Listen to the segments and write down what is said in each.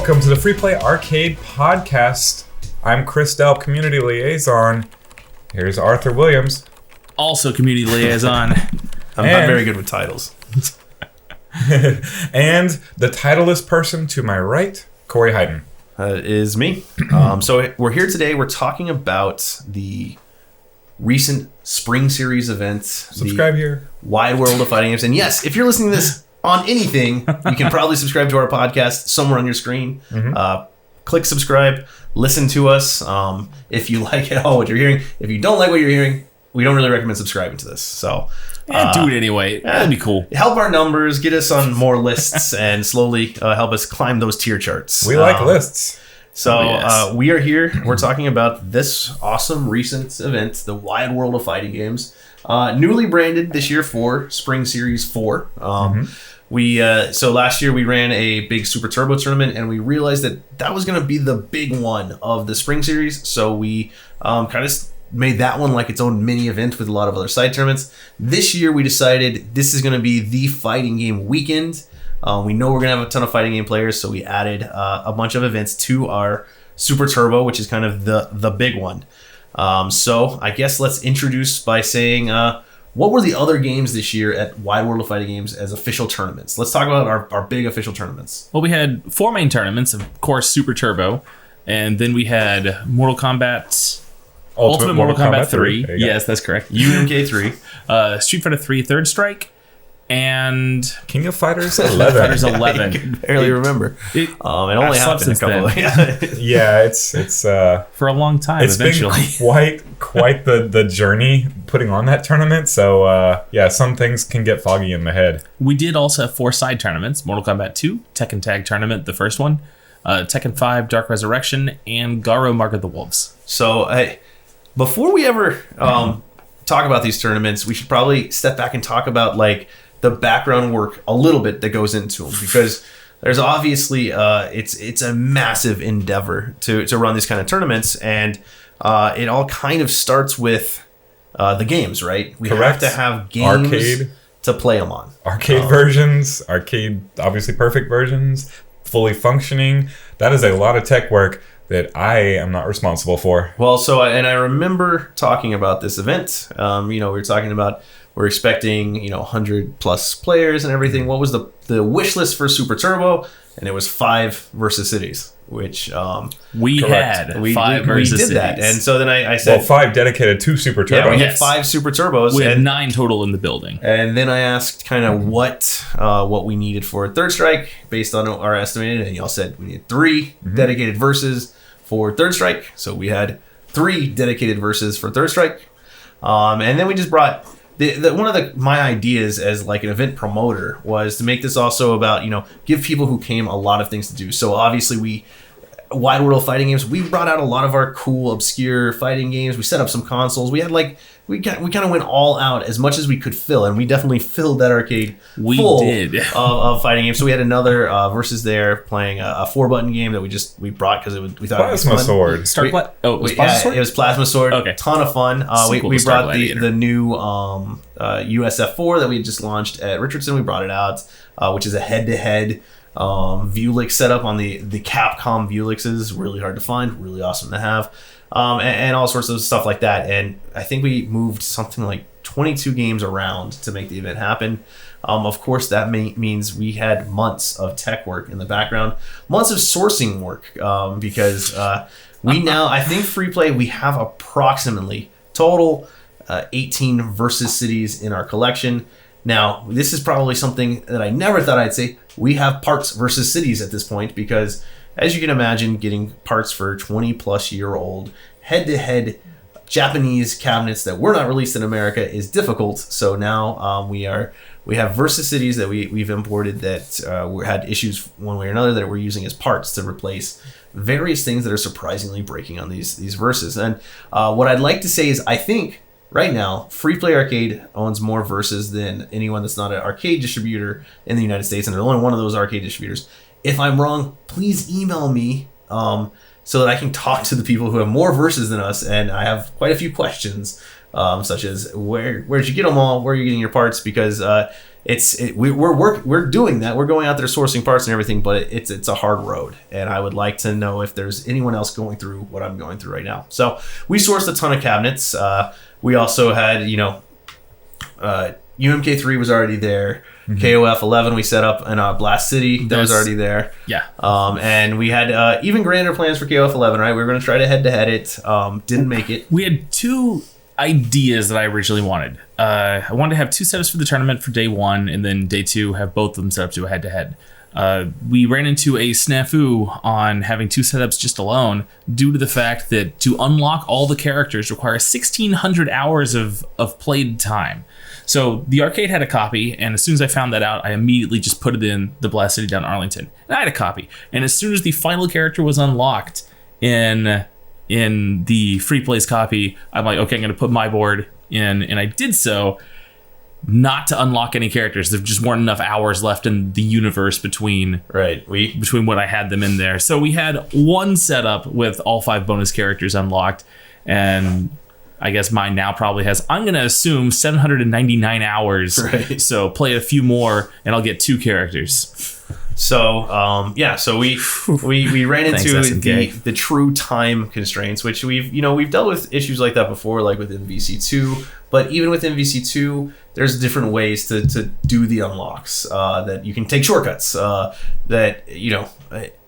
Welcome to the Free Play Arcade Podcast. I'm Chris Delp, Community Liaison. Here's Arthur Williams. Also Community Liaison. I'm not very good with titles. And the titleless person to my right, Corey Hayden. Is me. So we're here today. We're talking about the recent Spring Series event. Subscribe here. Wide World of Fighting Games. And yes, if you're listening to this on anything, you can probably subscribe to our podcast somewhere on your screen. Click subscribe. Listen to us. If you like at all what you're hearing. If you don't like what you're hearing, we don't really recommend subscribing to this. So do it anyway. That'd be cool. Help our numbers, get us on more lists, and slowly help us climb those tier charts. We like lists. So we are here. We're talking about this awesome recent event, the Wide World of Fighting Games, newly branded this year for Spring Series 4. So last year we ran a big Super Turbo tournament, and we realized that was going to be the big one of the Spring Series. So we kind of made that one like its own mini event with a lot of other side tournaments. This year we decided this is going to be the fighting game weekend. We know we're going to have a ton of fighting game players, so we added a bunch of events to our Super Turbo, which is kind of the big one. So I guess let's introduce by saying what were the other games this year at Wide World of Fighting Games as official tournaments? Let's talk about our big official tournaments. Well, we had 4 main tournaments, of course, Super Turbo, and then we had Mortal Kombat... Ultimate Mortal Kombat 3. Yes, that's correct. UMK 3. Street Fighter 3 Third Strike. And King of Fighters 11. Fighters 11. I can barely remember. It only happened a couple of Yeah, it's for a long time. It's eventually been quite the journey putting on that tournament. So some things can get foggy in the head. We did also have 4 side tournaments: Mortal Kombat 2, Tekken Tag Tournament, the first one, Tekken 5 Dark Resurrection, and Garo Mark of the Wolves. So before we ever talk about these tournaments, we should probably step back and talk about like the background work a little bit that goes into them, because there's obviously it's a massive endeavor to run these kind of tournaments, and it all kind of starts with the games, right? We Correct. have to have games Arcade. To play them on. Arcade versions, obviously perfect versions, fully functioning. That is a lot of tech work that I am not responsible for. Well, so I remember talking about this event. We were talking about we're expecting 100 plus players and everything. What was the wish list for Super Turbo? And it was 5 versus cities, which we correct. had 5 versus we did cities. That, and so then I said 5 dedicated to Super Turbo. Yeah, we had 5 Super Turbos. We had 9 total in the building. And then I asked kind of what we needed for Third Strike based on our estimated, and y'all said we needed 3 dedicated verses for Third Strike. So we had 3 dedicated verses for Third Strike, and then we just brought one of my ideas as like an event promoter was to make this also about give people who came a lot of things to do. So obviously Wide World Fighting Games, we brought out a lot of our cool obscure fighting games. We set up some consoles. We had we kind of went all out as much as we could fill, and we definitely filled that arcade full of fighting games. So we had another versus there playing a 4-button game that we brought because we thought Plasma it was fun. Sword. It was Plasma Sword? It was Plasma Sword. Okay. Ton of fun. We brought the new USF4 that we had just launched at Richardson. We brought it out, which is a head-to-head Vuelix setup on the Capcom Vuelixes. Really hard to find, really awesome to have, and all sorts of stuff like that. And I think we moved something like 22 games around to make the event happen. Of course, that means we had months of tech work in the background, months of sourcing work, because we now, I think Free Play, we have approximately total 18 versus cities in our collection. Now, this is probably something that I never thought I'd say. We have parts versus cities at this point because, as you can imagine, getting parts for 20-plus-year-old head-to-head Japanese cabinets that were not released in America is difficult. So now we have versus cities that we've imported that had issues one way or another that we're using as parts to replace various things that are surprisingly breaking on these verses. And what I'd like to say is I think right now, Free Play Arcade owns more verses than anyone that's not an arcade distributor in the United States, and they're only one of those arcade distributors. If I'm wrong, please email me so that I can talk to the people who have more verses than us, and I have quite a few questions, such as where'd you get them all? Where are you getting your parts? Because we're doing that. We're going out there sourcing parts and everything, but it's a hard road. And I would like to know if there's anyone else going through what I'm going through right now. So we sourced a ton of cabinets. We also had, UMK3 was already there. Mm-hmm. KOF 11 we set up in Blast City. That was already there. Yeah. And we had even grander plans for KOF 11, right? We were going to try to head-to-head it. Didn't make it. We had two ideas that I originally wanted. I wanted to have two setups for the tournament for day one, and then day two have both of them set up to a head-to-head. We ran into a snafu on having two setups just alone due to the fact that to unlock all the characters requires 1,600 hours of played time. So the arcade had a copy, and as soon as I found that out, I immediately just put it in the Blast City down in Arlington. And I had a copy. And as soon as the final character was unlocked in the free plays copy, I'm like, okay, I'm going to put my board in, and I did so. Not to unlock any characters. There just weren't enough hours left in the universe between when I had them in there. So we had one setup with all 5 bonus characters unlocked, and I guess mine now probably has, I'm going to assume, 799 hours. Right. So play a few more, and I'll get 2 characters. So so we ran into the true time constraints, which we've dealt with issues like that before, like with MVC2. But even with MVC2, there's different ways to do the unlocks that you can take shortcuts. That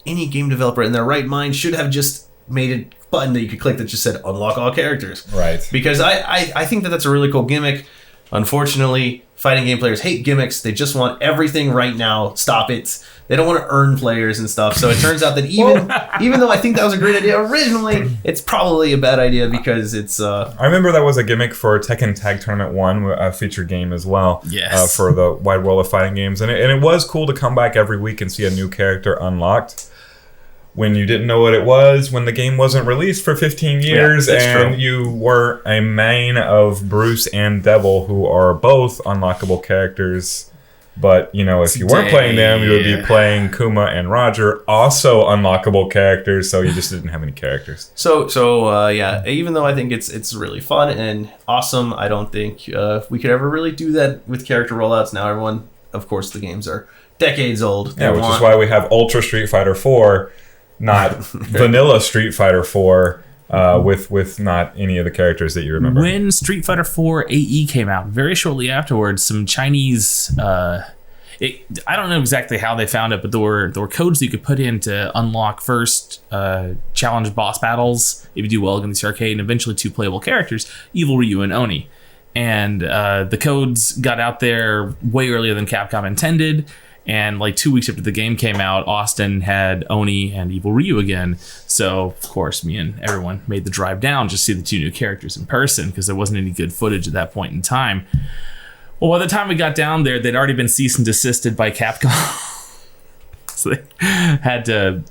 any game developer in their right mind should have just made a button that you could click that just said unlock all characters. Right. Because I think that's a really cool gimmick. Unfortunately, fighting game players hate gimmicks. They just want everything right now. Stop it. They don't want to earn players and stuff. So it turns out that even though I think that was a great idea originally, it's probably a bad idea because it's... I remember that was a gimmick for Tekken Tag Tournament 1, a featured game as well. Yes. For the wide world of fighting games. And it was cool to come back every week and see a new character unlocked when you didn't know what it was, when the game wasn't released for 15 years, and true. You were a main of Bruce and Devil, who are both unlockable characters. But, if you weren't playing them, you would be playing Kuma and Roger, also unlockable characters, so you just didn't have any characters. So even though I think it's really fun and awesome, I don't think we could ever really do that with character rollouts. Now everyone, of course, the games are decades old. Which is why we have Ultra Street Fighter 4, not vanilla Street Fighter 4, with not any of the characters that you remember. When Street Fighter 4 AE came out, very shortly afterwards, some Chinese... I don't know exactly how they found it, but there were codes that you could put in to unlock first challenge boss battles if you do well against the arcade, and eventually 2 playable characters, Evil Ryu and Oni. And the codes got out there way earlier than Capcom intended. And like 2 weeks after the game came out, Austin had Oni and Evil Ryu again. So, of course, me and everyone made the drive down just to see the 2 new characters in person because there wasn't any good footage at that point in time. Well, by the time we got down there, they'd already been cease and desisted by Capcom. So they had to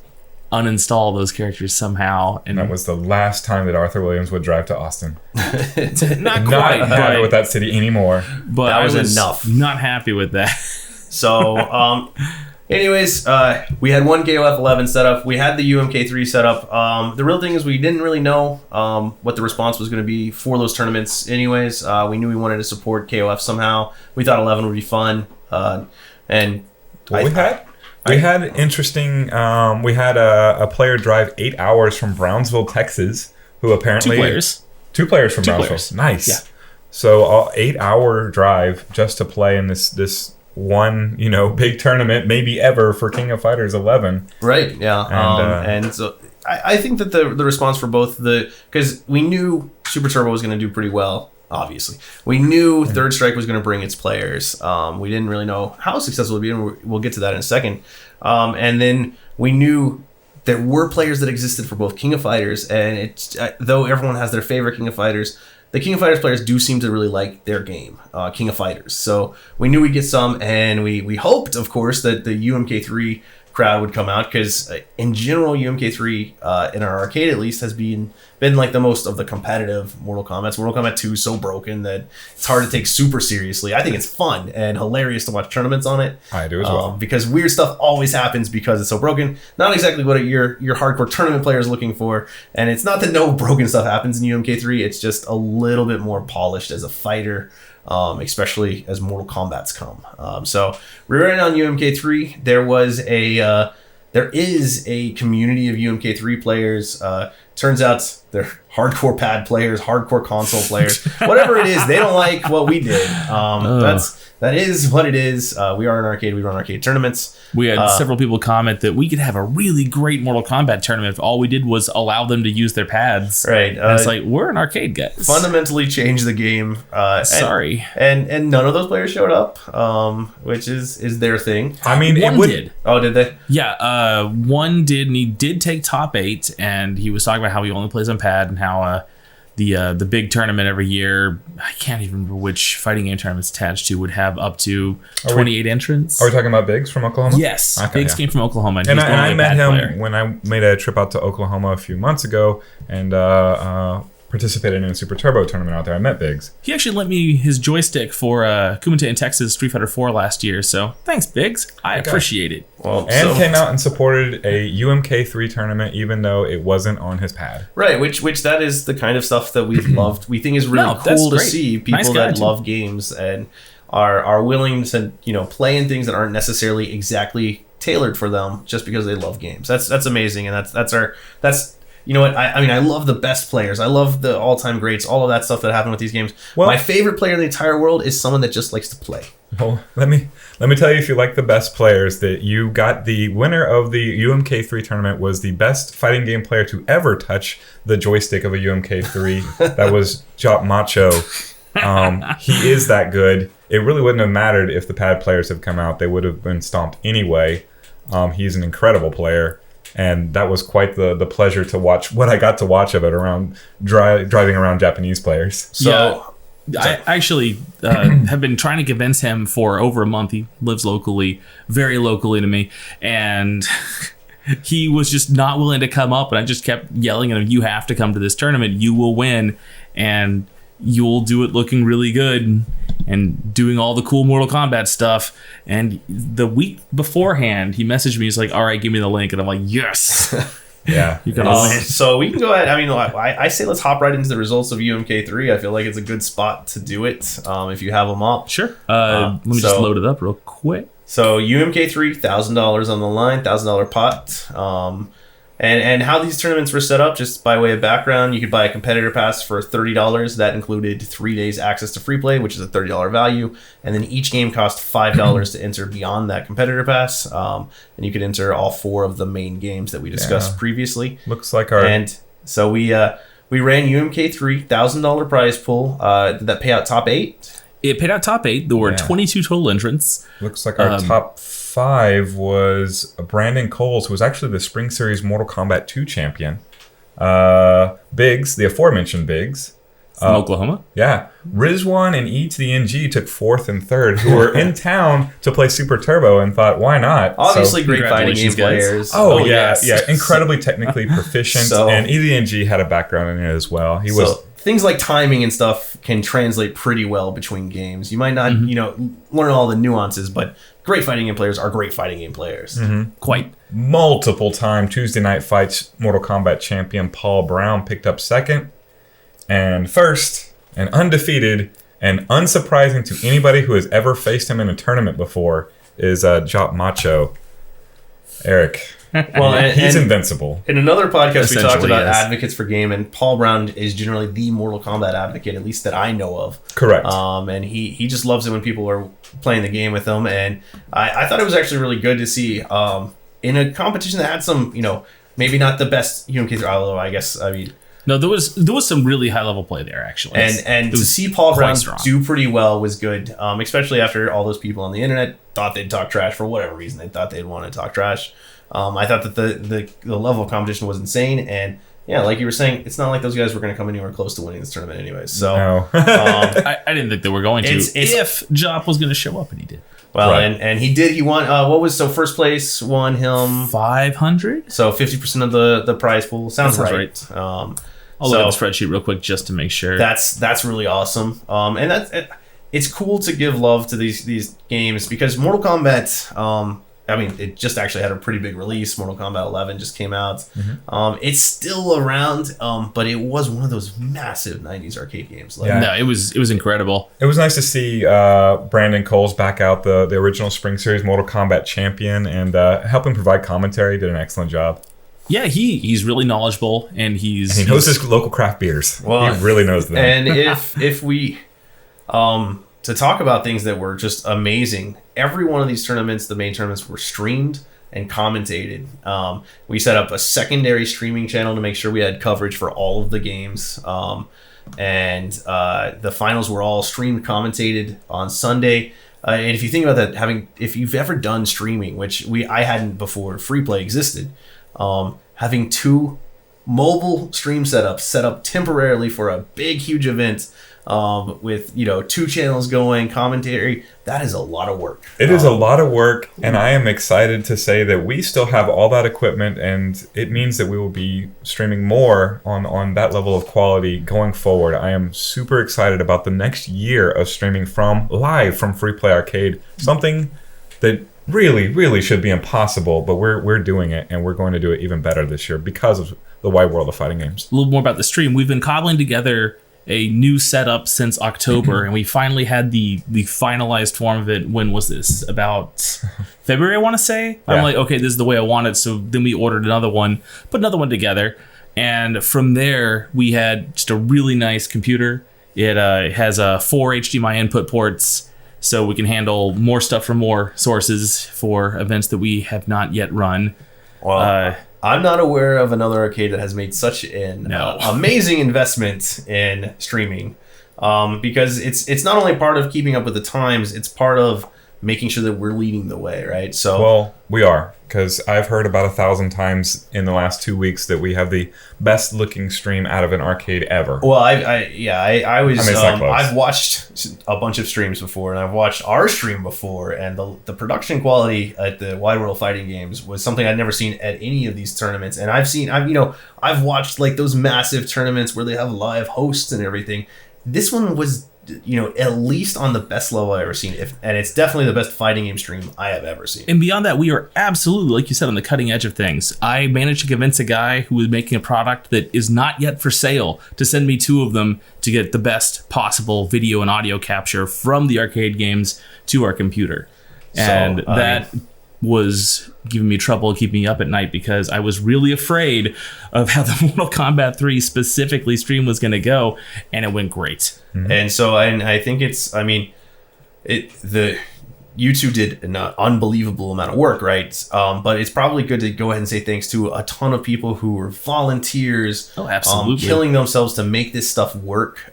uninstall those characters somehow. And that was the last time that Arthur Williams would drive to Austin. Not quite. Not with that city anymore. But that was enough. Not happy with that. So, anyways, we had one KOF 11 set up. We had the UMK3 set up. The real thing is we didn't really know what the response was going to be for those tournaments. Anyways, we knew we wanted to support KOF somehow. We thought 11 would be fun. And we had interesting. We had a player drive 8 hours from Brownsville, Texas, who apparently 2 players. 2 players from Brownsville. Players. Nice. Yeah. So 8-hour drive just to play in this one, big tournament, maybe ever, for King of Fighters 11. Right, yeah. And so I think that the response for both because we knew Super Turbo was going to do pretty well, obviously. We knew Third Strike was going to bring its players. We didn't really know how successful it would be, and we'll get to that in a second. And then we knew there were players that existed for both King of Fighters, and it's though everyone has their favorite King of Fighters, the King of Fighters players do seem to really like their game, King of Fighters. So we knew we'd get some, and we hoped, of course, that the UMK3 crowd would come out, because in general, UMK3, in our arcade at least, has been like the most of the competitive Mortal Kombat. Mortal Kombat 2 is so broken that it's hard to take super seriously. I think it's fun and hilarious to watch tournaments on it. I do as well. Because weird stuff always happens because it's so broken. Not exactly what your hardcore tournament player is looking for. And it's not that no broken stuff happens in UMK3. It's just a little bit more polished as a fighter. especially as Mortal Kombat's come. So we're running on UMK3. There is a community of UMK3 players. Turns out they're hardcore pad players, hardcore console players. Whatever it is, they don't like what we did. That is what it is. We are an arcade. We run arcade tournaments. We had several people comment that we could have a really great Mortal Kombat tournament if all we did was allow them to use their pads. Right. And it's like, we're an arcade, guys. Fundamentally changed the game. Sorry. And none of those players showed up, which is their thing. I mean, one did. Oh, did they? Yeah, one did, and he did take top 8, and he was talking about how he only plays on pad and how the big tournament every year, I can't even remember which fighting game tournament it's attached to, would have up to 28 entrants. Are we talking about Biggs from Oklahoma? Yes, okay, Biggs came from Oklahoma. And I met him when I made a trip out to Oklahoma a few months ago and participated in a Super Turbo tournament out there. I met Biggs. He actually lent me his joystick for Kumite in Texas Street Fighter 4 last year, so thanks, Biggs. I appreciate it. Well, and came out and supported a UMK3 tournament even though it wasn't on his pad. Right, which that is the kind of stuff that we've loved. We think is really cool to see people that love games and are willing to, play in things that aren't necessarily exactly tailored for them just because they love games. That's amazing, and that's you know what? I love the best players. I love the all-time greats, all of that stuff that happened with these games. Well, my favorite player in the entire world is someone that just likes to play. Well, let me tell you, if you like the best players, that you got the winner of the UMK3 tournament was the best fighting game player to ever touch the joystick of a UMK3. That was Jop Macho. He is that good. It really wouldn't have mattered if the pad players had come out. They would have been stomped anyway. He's an incredible player. And that was quite the pleasure to watch what I got to watch of it around driving around Japanese players. So I actually have been trying to convince him for over a month. He lives locally, very locally to me. And he was just not willing to come up. And I just kept yelling at him, you have to come to this tournament. You will win. And you'll do it looking really good and doing all the cool Mortal Kombat stuff. And the week beforehand, he messaged me. He's like, all right, give me the link. And I'm like, yes. Yeah. You can so we can go ahead. I say let's hop right into the results of UMK3. I feel like it's a good spot to do it if you have them up. Sure. Let me just load it up real quick. So UMK3, $1,000 on the line, $1,000 pot. And how these tournaments were set up, just by way of background, you could buy a competitor pass for $30. That included 3 days access to free play, which is a $30 value. And then each game cost $5 to enter beyond that competitor pass. And you could enter all 4 of the main games that we discussed previously. Looks like our... And so we ran UMK3, $1,000 prize pool. Did that pay out top 8? It paid out top 8. There were 22 total entrants. Looks like our top 5 was Brandon Coles, who was actually the Spring Series Mortal Kombat 2 champion. Biggs, the aforementioned Biggs. From Oklahoma? Yeah. Rizwan and E to the NG took 4th and 3rd, who were in town to play Super Turbo and thought, why not? Obviously great fighting game players. Oh yeah. Incredibly technically proficient. And E to the NG had a background in it as well. He was... Things like timing and stuff can translate pretty well between games. You might not, learn all the nuances, but great fighting game players are great fighting game players. Mm-hmm. Quite. Multiple time Tuesday Night Fights Mortal Kombat champion Paul Brown picked up 2nd. And 1st, and undefeated, and unsurprising to anybody who has ever faced him in a tournament before, is Jop Macho. Eric. Well, he's invincible. In another podcast, we talked about advocates for game, and Paul Brown is generally the Mortal Kombat advocate, at least that I know of. Correct. And he just loves it when people are playing the game with him. And I thought it was actually really good to see in a competition that had some, maybe not the best UMK, although no, there was some really high level play there actually, and to see Paul Brown do pretty well was good, especially after all those people on the internet thought they'd talk trash for whatever reason. They thought they'd want to talk trash. I thought that the level of competition was insane, and yeah, like you were saying, it's not like those guys were going to come anywhere close to winning this tournament anyways. So no. I didn't think they were going to. If Jop was going to show up, and he did. Well, right. and he did. He won. First place won him $500. So 50% of the prize pool. Sounds right. I'll look at the spreadsheet real quick just to make sure. That's really awesome. And it's cool to give love to these games because Mortal Kombat I mean, it just actually had a pretty big release. Mortal Kombat 11 just came out. It's still around, but it was one of those massive 90s arcade games. No, it was incredible. It was nice to see Brandon Cole's back out, the original Spring Series Mortal Kombat champion, and helping provide commentary. Did an excellent job. Yeah, he's really knowledgeable, and he knows his local craft beers. Well, he really knows them. And if we to talk about things that were just amazing, every one of these tournaments, the main tournaments, were streamed and commentated. We set up a secondary streaming channel to make sure we had coverage for all of the games. And the finals were all streamed, commentated on Sunday. And if you think about that, if you've ever done streaming, which I hadn't before free play existed, having 2 mobile stream setups set up temporarily for a big, huge event, with 2 channels going, commentary, that is a lot of work. It is a lot of work, and I am excited to say that we still have all that equipment, and it means that we will be streaming more on that level of quality going forward. I am super excited about the next year of streaming live from Free Play Arcade, something that really should be impossible, but we're doing it, and we're going to do it even better this year because of the wide world of fighting games. A little more about the stream. We've been cobbling together a new setup since October, and we finally had the finalized form of it. When was this? About February, I want to say. Yeah. I'm like, okay, this is the way I want it. So then we ordered another one, put another one together, and from there we had just a really nice computer. It has 4 HDMI input ports, so we can handle more stuff from more sources for events that we have not yet run. Well, I'm not aware of another arcade that has made such an amazing investment in streaming, because it's not only part of keeping up with the times, it's part of making sure that we're leading the way, right? So, well, we are, because I've heard about 1,000 times in the last 2 weeks that we have the best looking stream out of an arcade ever. Well, I've watched a bunch of streams before, and I've watched our stream before, and the production quality at the Wide World Fighting Games was something I'd never seen at any of these tournaments. And I've watched like those massive tournaments where they have live hosts and everything. This one was, at least on the best level I've ever seen. And it's definitely the best fighting game stream I have ever seen. And beyond that, we are absolutely, like you said, on the cutting edge of things. I managed to convince a guy who was making a product that is not yet for sale to send me 2 of them to get the best possible video and audio capture from the arcade games to our computer. And that was giving me trouble keeping me up at night, because I was really afraid of how the Mortal Kombat 3 specifically stream was going to go, and it went great. Mm-hmm. And so I think you two did an unbelievable amount of work, right? But it's probably good to go ahead and say thanks to a ton of people who were volunteers, killing themselves to make this stuff work.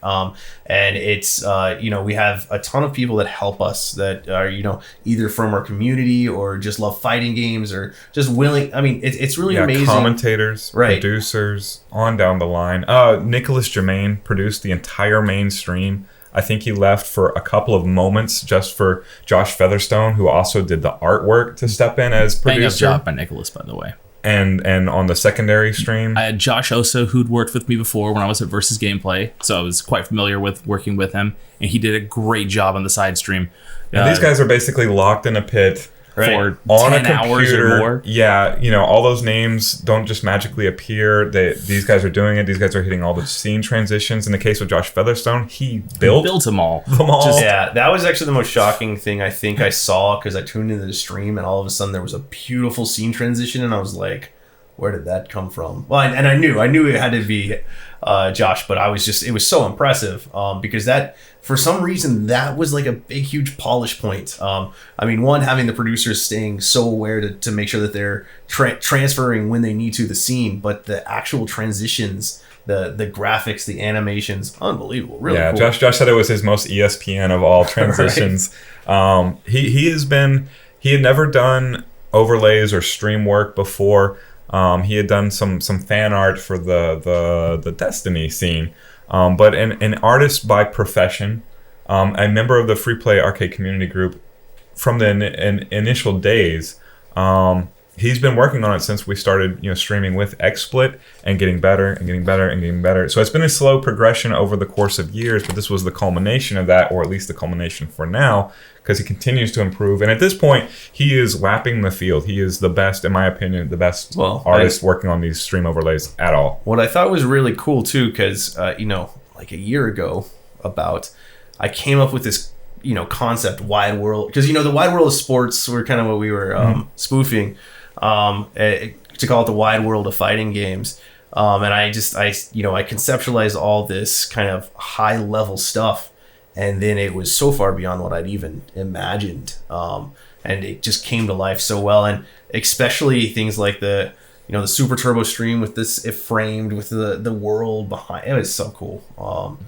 And it's, we have a ton of people that help us that are, either from our community or just love fighting games or just willing. I mean, it's really amazing. Commentators, right, producers, on down the line. Nicholas Germain produced the entire main stream. I think he left for a couple of moments just for Josh Featherstone, who also did the artwork, to step in as producer. Bang up job by Nicholas, by the way. And on the secondary stream, I had Josh Osa, who'd worked with me before when I was at Versus Gameplay, so I was quite familiar with working with him, and he did a great job on the side stream. And these guys are basically locked in a pit. Right. For 10 hours or more. Yeah, all those names don't just magically appear. These guys are doing it. These guys are hitting all the scene transitions. In the case of Josh Featherstone, he built them all. That was actually the most shocking thing I think I saw, because I tuned into the stream and all of a sudden there was a beautiful scene transition, and I was like, where did that come from? Well, and I knew it had to be Josh, but it was so impressive, because that, for some reason, that was like a big, huge polish point. One, having the producers staying so aware to make sure that they're transferring when they need to the scene, but the actual transitions, the graphics, the animations, unbelievable. Really cool. Josh said it was his most ESPN of all transitions. Right. He had never done overlays or stream work before. He had done some fan art for the Destiny scene, but an artist by profession, a member of the Free Play Arcade community group from the initial days, he's been working on it since we started, streaming with XSplit and getting better and getting better and getting better. So it's been a slow progression over the course of years, but this was the culmination of that, or at least the culmination for now, because he continues to improve. And at this point, he is lapping the field. He is the best, in my opinion, the best artist working on these stream overlays at all. What I thought was really cool too, because like a year ago, I came up with this concept, wide world, because the wide world of sports were kind of what we were spoofing, to call it the wide world of fighting games. And I conceptualized all this kind of high level stuff, and then it was so far beyond what I'd even imagined. And it just came to life so well, and especially things like the Super Turbo stream with this, it framed with the world behind. It was so cool.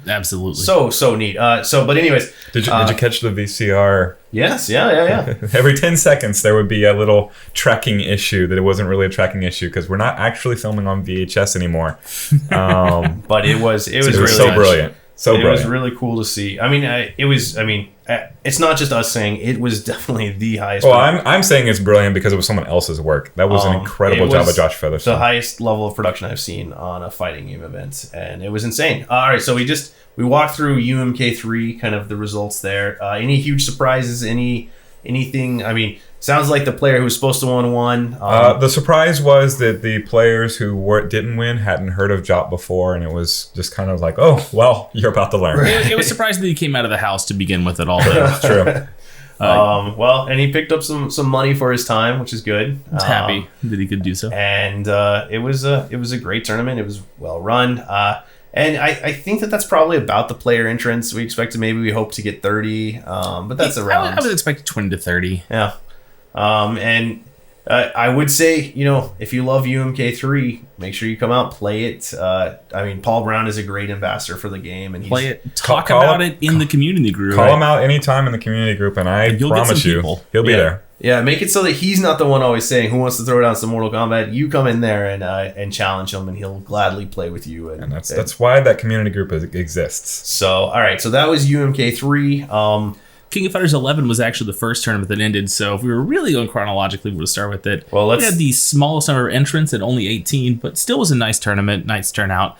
Absolutely. So neat. But anyways, did you catch the VCR? Yes. Yeah. Every 10 seconds there would be a little tracking issue that it wasn't really a tracking issue because we're not actually filming on VHS anymore. But it was really so brilliant. It was really cool to see. It's not just us saying it was definitely the highest. Well, I'm saying it's brilliant because it was someone else's work. That was an incredible job of Josh Featherstone. The highest level of production I've seen on a fighting game event, and it was insane. All right, so we walked through UMK3, kind of the results there. Any huge surprises? Anything? Sounds like the player who was supposed to won. The surprise was that the players who didn't win hadn't heard of Jop before, and it was just kind of like, oh, well, you're about to learn. It was surprising that he came out of the house to begin with at all. That's true. And he picked up some money for his time, which is good. I was happy that he could do so. And it was a great tournament. It was well run. And I think that's probably about the player entrance. We hope to get 30, but that's around. I would expect 20 to 30. Yeah. And I would say, if you love UMK3, make sure you come out, play it. Paul Brown is a great ambassador for the game, and play it. Talk about it in the community group. Call him out anytime in the community group, and I promise you, he'll be there. Yeah, make it so that he's not the one always saying who wants to throw down some Mortal Kombat. You come in there and challenge him, and he'll gladly play with you. And that's why that community group exists. So, all right, so that was UMK3. King of Fighters 11 was actually the first tournament that ended, so if we were really going chronologically, we would start with it. Well, we had the smallest number of entrants at only 18, but still was a nice tournament, nice turnout.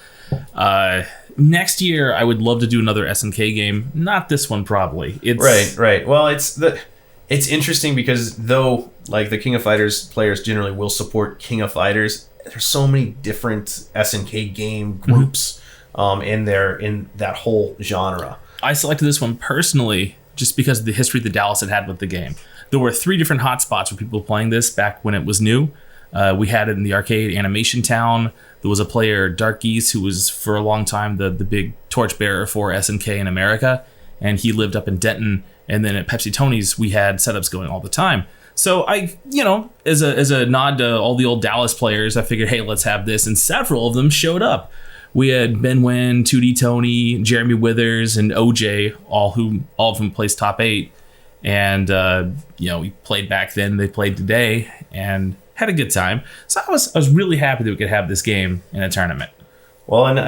Next year, I would love to do another SNK game. Not this one, probably. Right. Well, it's interesting because though, like, the King of Fighters players generally will support King of Fighters, there's so many different SNK game groups in that whole genre. I selected this one personally just because of the history that Dallas had with the game. There were 3 different hotspots for people playing this back when it was new. We had it in the arcade Animation Town. There was a player, Dark Geese, who was for a long time the big torchbearer for SNK in America, and he lived up in Denton. And then at Pepsi Tony's, we had setups going all the time. So I, as a nod to all the old Dallas players, I figured, hey, let's have this, and several of them showed up. We had Ben Wynn, 2D Tony, Jeremy Withers, and OJ, all of them placed top 8. And, we played back then, they played today, and had a good time. So I was really happy that we could have this game in a tournament. Well, and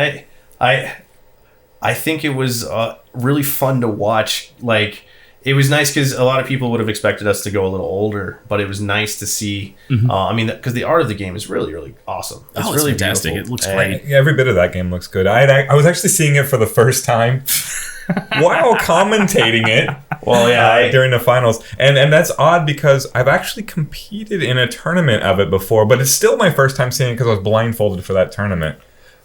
I think it was really fun to watch. Like, it was nice because a lot of people would have expected us to go a little older, but it was nice to see. Because the art of the game is really, really awesome. It's really fantastic. Beautiful. It looks great. Yeah, every bit of that game looks good. I was actually seeing it for the first time while commentating it. Well, yeah, during the finals, and that's odd because I've actually competed in a tournament of it before, but it's still my first time seeing it because I was blindfolded for that tournament.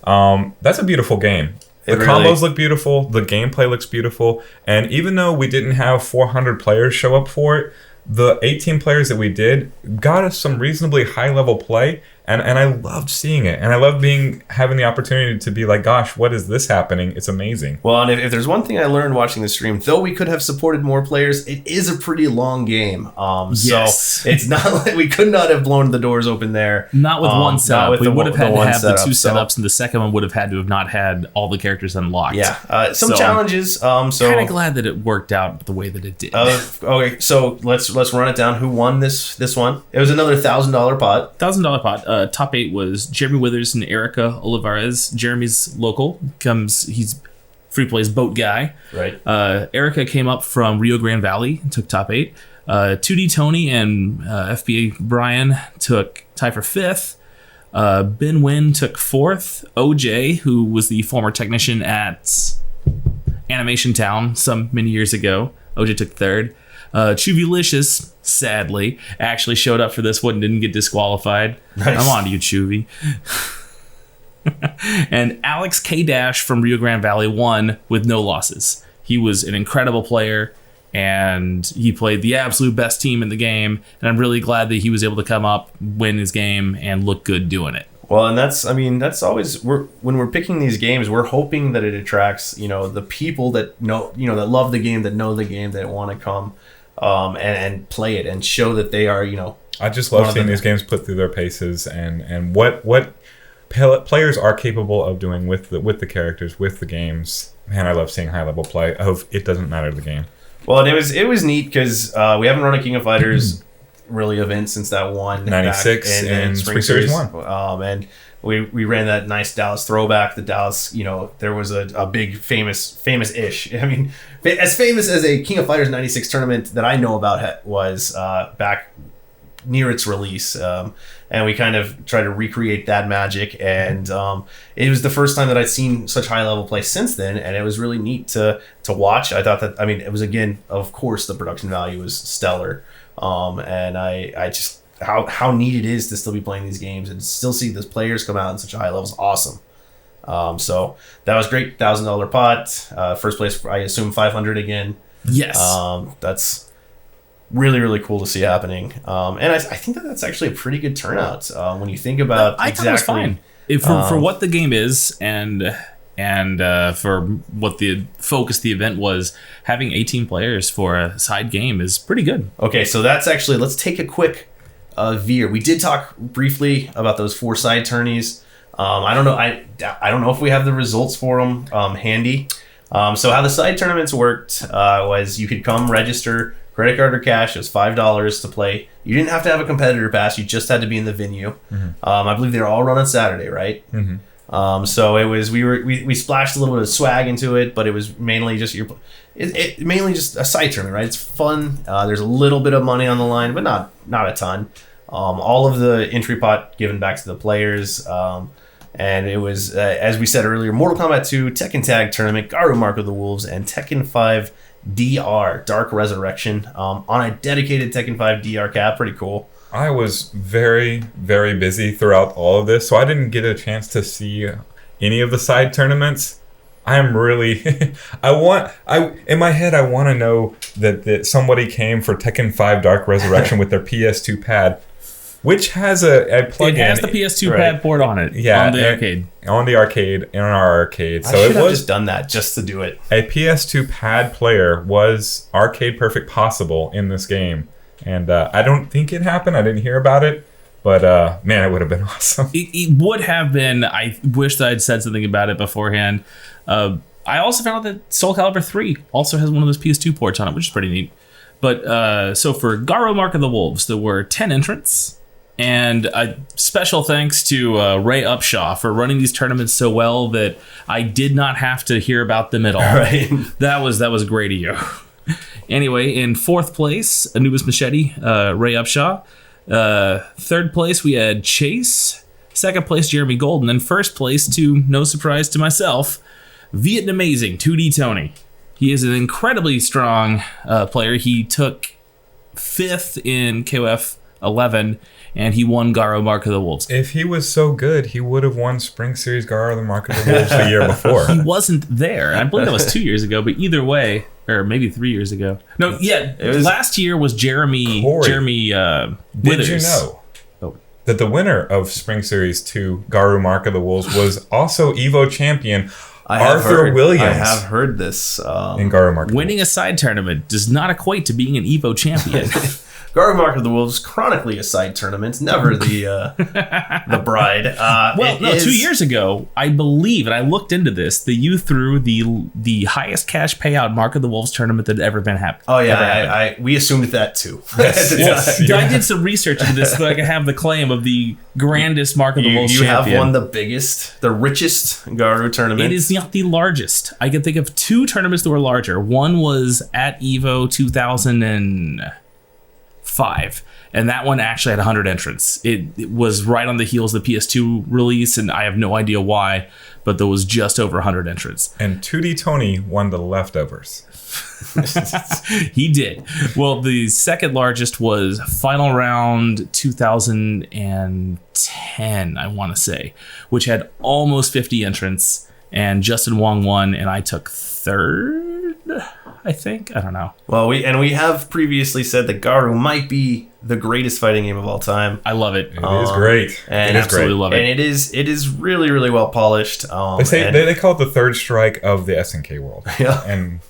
That's a beautiful game. The combos look beautiful. The gameplay looks beautiful. And even though we didn't have 400 players show up for it, the 18 players that we did got us some reasonably high-level play. And I loved seeing it. And I loved having the opportunity to be like, gosh, what is this happening? It's amazing. Well, and if there's one thing I learned watching the stream, though we could have supported more players, it is a pretty long game. Yes. So it's not like we could not have blown the doors open there. Not with one setup. We would have had to have the 2 setups, and the second one would have had to have not had all the characters unlocked. Yeah. Some challenges. Kind of glad that it worked out the way that it did. Okay, so let's run it down. Who won this one? It was another $1,000 pot. $1,000 pot. Top 8 was Jeremy Withers and Erica Olivares. Jeremy's local. He's free plays boat guy. Right. Erica came up from Rio Grande Valley and took top 8. 2D Tony and FBA Brian took tie for 5th. Ben Wynn took 4th. OJ, who was the former technician at Animation Town some many years ago, OJ took 3rd. Chuvy-licious, sadly, actually showed up for this one and didn't get disqualified. Nice. I'm on to you, Chuvy. And Alex K-Dash from Rio Grande Valley won with no losses. He was an incredible player, and he played the absolute best team in the game, and I'm really glad that he was able to come up, win his game, and look good doing it. Well, and that's always, when we're picking these games, we're hoping that it attracts, the people that know, that love the game, that know the game, that want to come and play it and show that they are, I just love seeing these games put through their paces and what players are capable of doing with the characters, with the games. Man, I love seeing high level play of it doesn't matter the game. Well, and it was neat because we haven't run a King of Fighters really event since that one 96 in Spring Series 1. And we ran that nice Dallas throwback. The Dallas, there was a big famous-ish. I mean, as famous as a King of Fighters 96 tournament that I know about was back near its release. And we kind of tried to recreate that magic. And it was the first time that I'd seen such high-level play since then. And it was really neat to watch. I thought that, it was, again, of course, the production value was stellar. And I just... How neat it is to still be playing these games and still see those players come out in such a high level is awesome. So that was great. $1,000 pot. First place, I assume 500 again. Yes. That's really, really cool to see happening. And I think that's actually a pretty good turnout when you think about I exactly. Thought it was fine. For what the game is and for what the focus of the event was, having 18 players for a side game is pretty good. Okay, so that's actually, let's take a quick veer. We did talk briefly about those 4 side tourneys. I don't know. I don't know if we have the results for them handy. So how the side tournaments worked was you could come register, credit card or cash. It was $5 to play. You didn't have to have a competitor pass. You just had to be in the venue. Mm-hmm. I believe they were all run on Saturday, right? Mm-hmm. So it was we splashed a little bit of swag into it, but it was mainly just mainly just a side tournament, right? It's fun. There's a little bit of money on the line, but not a ton. All of the entry pot given back to the players. And it was, as we said earlier, Mortal Kombat 2, Tekken Tag Tournament, Garu Mark of the Wolves, and Tekken 5 DR, Dark Resurrection, on a dedicated Tekken 5 DR cap. Pretty cool. I was very, very busy throughout all of this, so I didn't get a chance to see any of the side tournaments. I am really, in my head, I want to know that somebody came for Tekken 5 Dark Resurrection with their PS2 pad, which has a plug-in. It has the PS2 pad port on it. Yeah, on the arcade. On the arcade, in our arcade. So I should have just done that just to do it. A PS2 pad player was arcade perfect possible in this game. And I don't think it happened. I didn't hear about it. But, man, it would have been awesome. It would have been. I wish that I'd said something about it beforehand. I also found out that Soul Calibur 3 also has one of those PS2 ports on it, which is pretty neat. But so for Garu Mark of the Wolves, there were 10 entrants. And a special thanks to Ray Upshaw for running these tournaments so well that I did not have to hear about them at all. Right. That was great of you. Anyway, in 4th place, Anubis Machete, Ray Upshaw. 3rd place, we had Chase. 2nd place, Jeremy Golden. And 1st place, to no surprise to myself, Vietnamazing 2D Tony. He is an incredibly strong player. He took 5th in KOF 11, and he won Garu Mark of the Wolves. If he was so good, he would have won Spring Series Garu Mark of the Wolves the year before. He wasn't there. I believe that was 2 years ago, but either way, or maybe 3 years ago. No, yeah, last year was Jeremy Withers. Did you know that the winner of Spring Series 2 Garu Mark of the Wolves was also EVO champion Arthur Williams? I have heard this. In Garu Mark. Winning a side tournament does not equate to being an EVO champion. Garu Mark of the Wolves, chronically a side tournament, never the bride. 2 years ago, I believe, and I looked into this, that you threw the highest cash payout Mark of the Wolves tournament that had ever been happened. Oh yeah, we assumed that too. Yes. I did some research into this so that I could have the claim of the grandest Mark of the Wolves champion. You have won the biggest, the richest Garu tournament. It is not the largest. I can think of 2 tournaments that were larger. One was at EVO 2000 and 5. And that one actually had 100 entrants. It was right on the heels of the PS2 release, and I have no idea why, but there was just over 100 entrants. And 2D Tony won the leftovers. He did. Well, the second largest was Final Round 2010, I want to say, which had almost 50 entrants, and Justin Wong won, and I took third, I think. I don't know. Well, we have previously said that Garu might be the greatest fighting game of all time. I love it. It is great. And it is absolutely great. love it. And it is really, really well polished. They call it the third strike of the SNK world. Yeah. And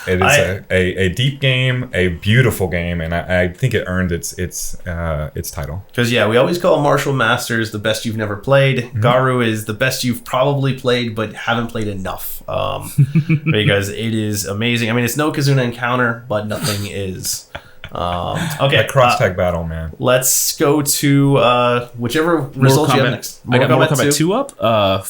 it is a deep game, a beautiful game, and I think it earned its title. Because, we always call Martial Masters the best you've never played. Mm-hmm. Garu is the best you've probably played, but haven't played enough. Because it is amazing. I mean, it's no Kazuna Encounter, but nothing is. Okay. That cross-tag battle, man. Let's go to whichever result you have next. I got Mortal Kombat 2 up.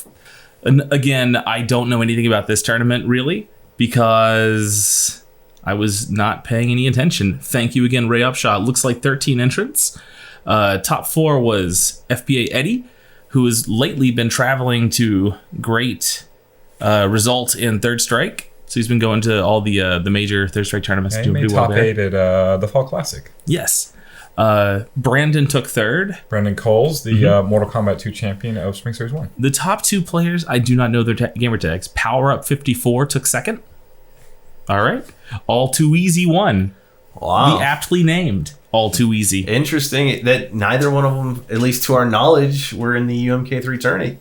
And again, I don't know anything about this tournament, really, because I was not paying any attention. Thank you again, Ray Upshaw. Looks like 13 entrants. Top 4 was FPA Eddie, who has lately been traveling to great result in Third Strike. So he's been going to all the major Third Strike tournaments. He made top 8 at the Fall Classic. Yes. Brandon took third. Brandon Coles, the Mortal Kombat 2 champion of Spring Series 1. The top 2 players, I do not know their gamer tags. Power Up 54 took second. All right. All Too Easy won. Wow. The aptly named All Too Easy. Interesting that neither one of them, at least to our knowledge, were in the UMK3 tourney.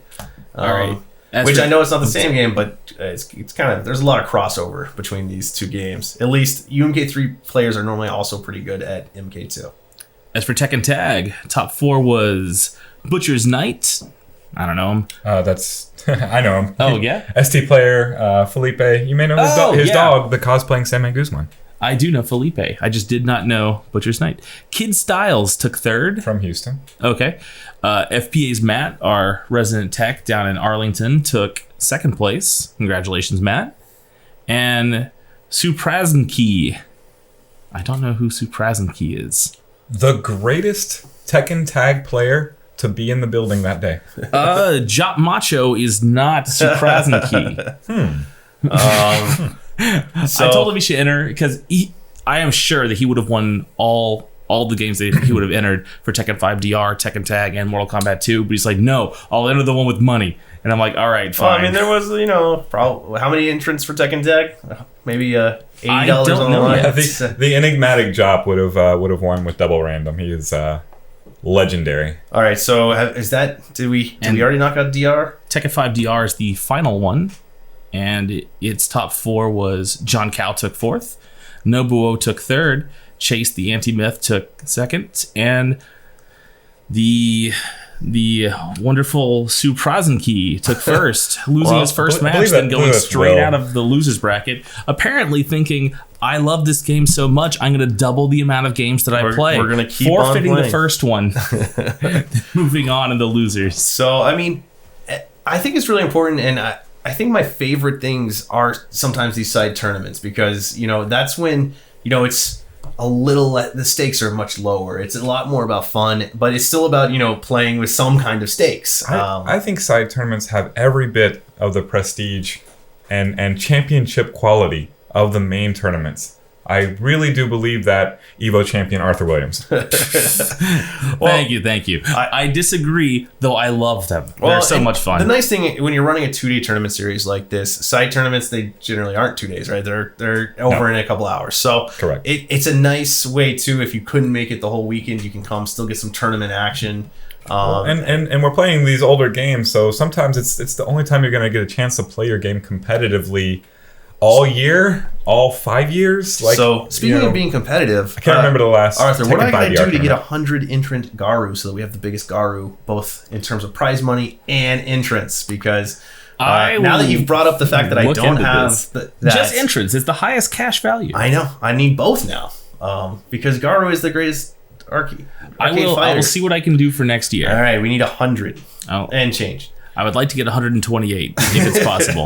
All right. Which I know it's not the same game, but it's kind of, there's a lot of crossover between these two games. At least UMK3 players are normally also pretty good at MK2. As for Tekken Tag, top 4 was Butcher's Knight. I don't know him. That's I know him. Oh, yeah? ST player, Felipe. You may know his dog, the cosplaying Sandman Guzman. I do know Felipe. I just did not know Butcher's Knight. Kid Styles took third. From Houston. Okay. FPA's Matt, our resident tech down in Arlington, took second place. Congratulations, Matt. And Suprazenki. I don't know who Suprazenki is. The greatest Tekken Tag player to be in the building that day. Jop Macho is not Suprazenki. So, I told him he should enter because I am sure that he would have won all the games that he would have entered for Tekken 5 DR, Tekken Tag, and Mortal Kombat 2. But he's like, no, I'll enter the one with money. And I'm like, all right, fine. Well, I mean, there was, probably how many entrants for Tekken Tag? Maybe $80 on the line. I think the enigmatic Jop would have won with double random. He is legendary. All right, so did we already knock out DR? Tekken 5 DR is the final one. And its top 4 was John Cow took 4th, Nobuo took 3rd, Chase the Anti-Myth took 2nd, and the wonderful Suprazenki took 1st, losing his first match, then going straight out of the losers bracket, apparently thinking, I love this game so much, I'm going to double the amount of games that I play. We're going to keep forfeiting on playing the first one, moving on in the losers. So, I mean, I think it's really important, and I think my favorite things are sometimes these side tournaments because, that's when, it's a little, the stakes are much lower. It's a lot more about fun, but it's still about, playing with some kind of stakes. I think side tournaments have every bit of the prestige and championship quality of the main tournaments. I really do believe that Evo champion Arthur Williams. Thank you. I disagree, though I love them. They're so much fun. The nice thing, when you're running a 2-day tournament series like this, side tournaments, they generally aren't 2 days, right? They're over in a couple hours. So correct. It's a nice way, too, if you couldn't make it the whole weekend, you can come, still get some tournament action. And we're playing these older games, so sometimes it's the only time you're going to get a chance to play your game competitively all year, all 5 years. So speaking of being competitive, I can't remember the last. Arthur, what am I going to do to get 100 entrant Garu so that we have the biggest Garu, both in terms of prize money and entrants? Because now that you've brought up the fact that I don't have that, just entrants, it's the highest cash value. I know. I need both now because Garu is the greatest arcade fighter. I will see what I can do for next year. All right, we need 100 and change. I would like to get 128 if it's possible.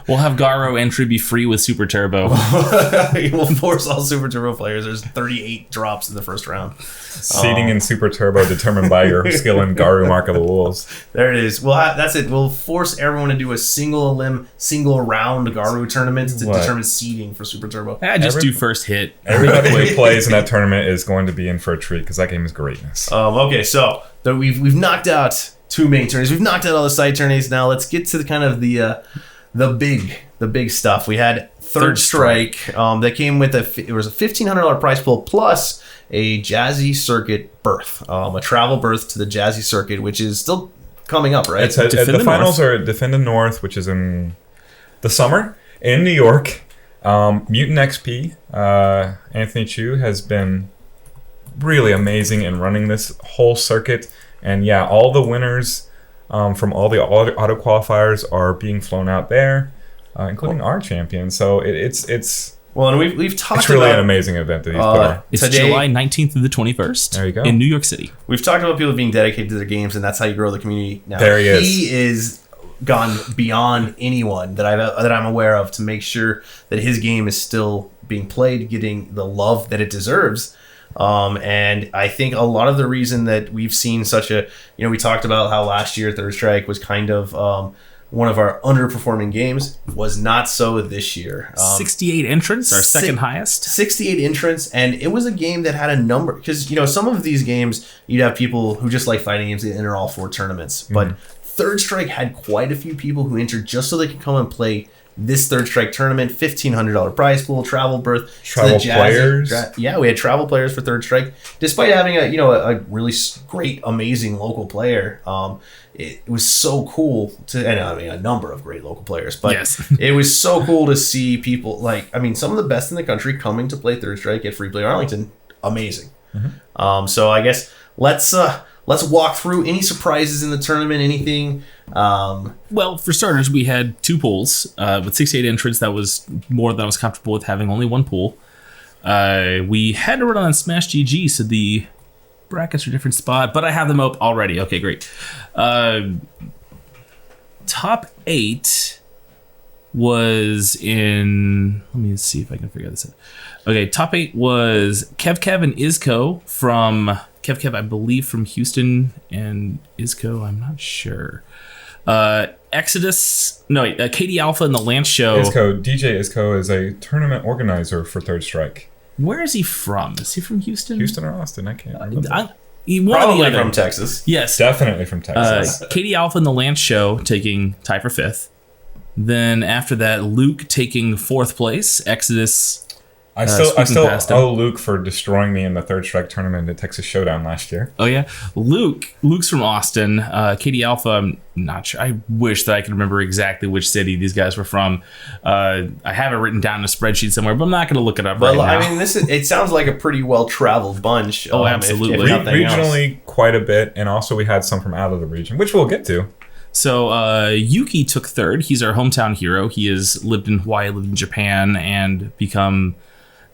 We'll have Garo entry be free with Super Turbo. We'll force all Super Turbo players. There's 38 drops in the first round. Seeding in Super Turbo determined by your skill in Garu Mark of the Wolves. There it is. Well, that's it. We'll force everyone to do a single round Garu tournament to determine seeding for Super Turbo. Just do first hit. Everybody who plays in that tournament is going to be in for a treat because that game is greatness. Okay, so we've knocked out 2 main tourneys. We've knocked out all the side tourneys. Now let's get to the kind of the big stuff. We had Third Strike that came with it was a $1,500 prize pool plus a Jazzy Circuit berth, a travel berth to the Jazzy Circuit, which is still coming up, right? The finals are at Defend the North, which is in the summer in New York. Mutant XP, Anthony Chu has been really amazing in running this whole circuit. And yeah, all the winners from all the auto qualifiers are being flown out there, including our champion. So it's well, and we've talked. It's really about, an amazing event that he's put on. It's today, July 19th through the 21st. There you go. In New York City. We've talked about people being dedicated to their games, and that's how you grow the community. Now, there he is gone beyond anyone that I'm aware of to make sure that his game is still being played, getting the love that it deserves. And I think a lot of the reason that we've seen such a, we talked about how last year Third Strike was kind of one of our underperforming games, was not so this year. 68 entrants, our second highest. 68 entrants, and it was a game that had a number, because some of these games you'd have people who just like fighting games that enter all 4 tournaments, but Third Strike had quite a few people who entered just so they could come and play this Third Strike tournament. $1,500 prize pool, travel berth, travel players. We had travel players for Third Strike, despite having a really great, amazing local player. It was so cool a number of great local players, but it was so cool to see people some of the best in the country coming to play Third Strike at Free Play Arlington. Amazing. So I guess let's walk through any surprises in the tournament, anything. Well, for starters, we had 2 pools with 68 entrants. That was more than I was comfortable with, having only 1 pool. We had to run on Smash GG, so the brackets are a different spot, but I have them up already. Okay, great. Top 8 was in... Let me see if I can figure this out. Okay, top 8 was Kev and Izco from... Kev, I believe, from Houston, and Izco, I'm not sure. Katie Alpha and the Lance Show. DJ Izco is a tournament organizer for Third Strike. Where is he from? Is he from Houston? Houston or Austin? I can't remember. Probably from Texas. Yes. Definitely from Texas. Katie Alpha and the Lance Show taking tie for 5th. Then after that, Luke taking 4th place. Exodus... I still owe Luke for destroying me in the Third Strike tournament at Texas Showdown last year. Oh, yeah. Luke's from Austin. Katie Alpha, I'm not sure. I wish that I could remember exactly which city these guys were from. I have it written down in a spreadsheet somewhere, but I'm not going to look it up right now. I mean, it sounds like a pretty well-traveled bunch. Oh, absolutely. Regionally, quite a bit, and also we had some from out of the region, which we'll get to. So Yuki took 3rd. He's our hometown hero. He has lived in Hawaii, lived in Japan, and become...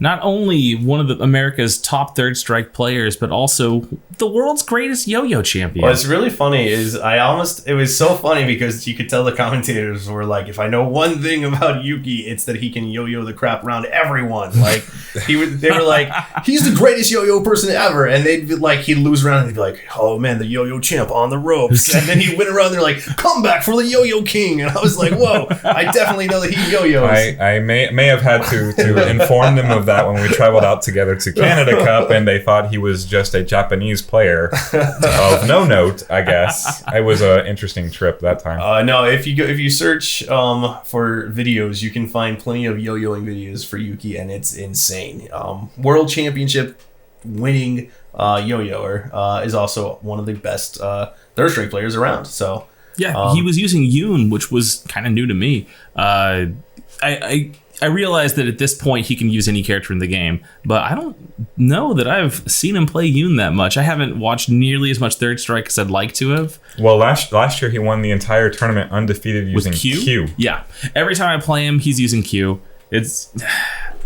not only one of America's top Third Strike players, but also the world's greatest yo-yo champion. What's really funny is it was so funny because you could tell the commentators were like, if I know one thing about Yuki, it's that he can yo-yo the crap around everyone. Like they were like, he's the greatest yo-yo person ever. And they'd be like, he'd lose around and they'd be like, oh man, the yo-yo champ on the ropes. And then he went around there like, come back for the yo-yo king. And I was like, whoa, I definitely know that he yo-yos. I may have had to inform them of that when we traveled out together to Canada Cup, and they thought he was just a Japanese player of no note, I guess. It was an interesting trip that time. No, if you search for videos, you can find plenty of yo-yoing videos for Yuki, and it's insane. World Championship winning yo-yoer is also one of the best Third Strike players around. So yeah, he was using Yoon, which was kind of new to me. I realized that at this point he can use any character in the game, but I don't know that I've seen him play Yoon that much. I haven't watched nearly as much Third Strike as I'd like to have. Well, last year he won the entire tournament undefeated using Q. Yeah. Every time I play him, he's using Q.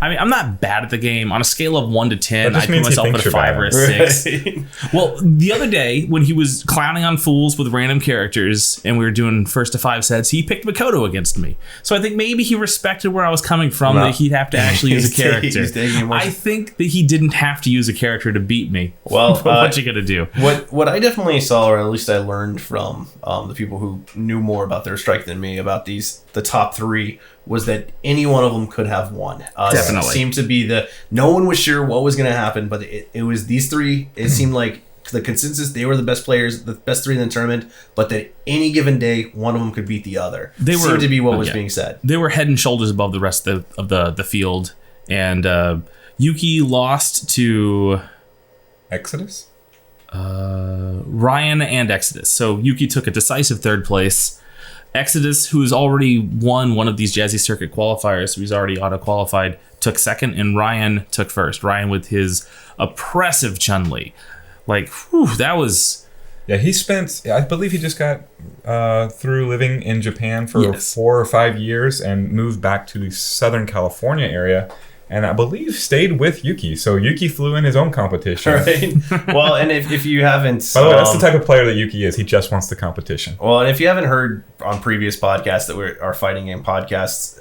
I mean, I'm not bad at the game. On a scale of 1 to 10, I put means he myself at thinks a you're 5 or a bad. 6. Well, the other day when he was clowning on fools with random characters and we were doing first to 5 sets, he picked Makoto against me. So I think maybe he respected where I was coming from, that he'd have to actually use a character. I think that he didn't have to use a character to beat me. Well, what you gonna do? What I definitely saw, or at least I learned from the people who knew more about Third Strike than me about the top 3, was that any one of them could have won. Definitely. It seemed to be no one was sure what was going to happen, but it was these 3. It seemed like the consensus, they were the best players, the best 3 in the tournament, but that any given day, one of them could beat the other. Seemed to be what was being said. They were head and shoulders above the rest of the field, and Yuki lost to Exodus? Ryan and Exodus. So Yuki took a decisive 3rd place. Exodus, who's already won one of these Jazzy Circuit qualifiers, so he's already auto-qualified, took 2nd, and Ryan took 1st. Ryan with his oppressive Chun-Li. Like, whew, that was... Yeah, I believe he just got through living in Japan for 4 or 5 years and moved back to the Southern California area. And I believe stayed with Yuki. So Yuki flew in his own competition. Right. Well, and if you haven't... By the way, that's the type of player that Yuki is. He just wants the competition. Well, and if you haven't heard on previous podcasts that were our fighting game podcasts,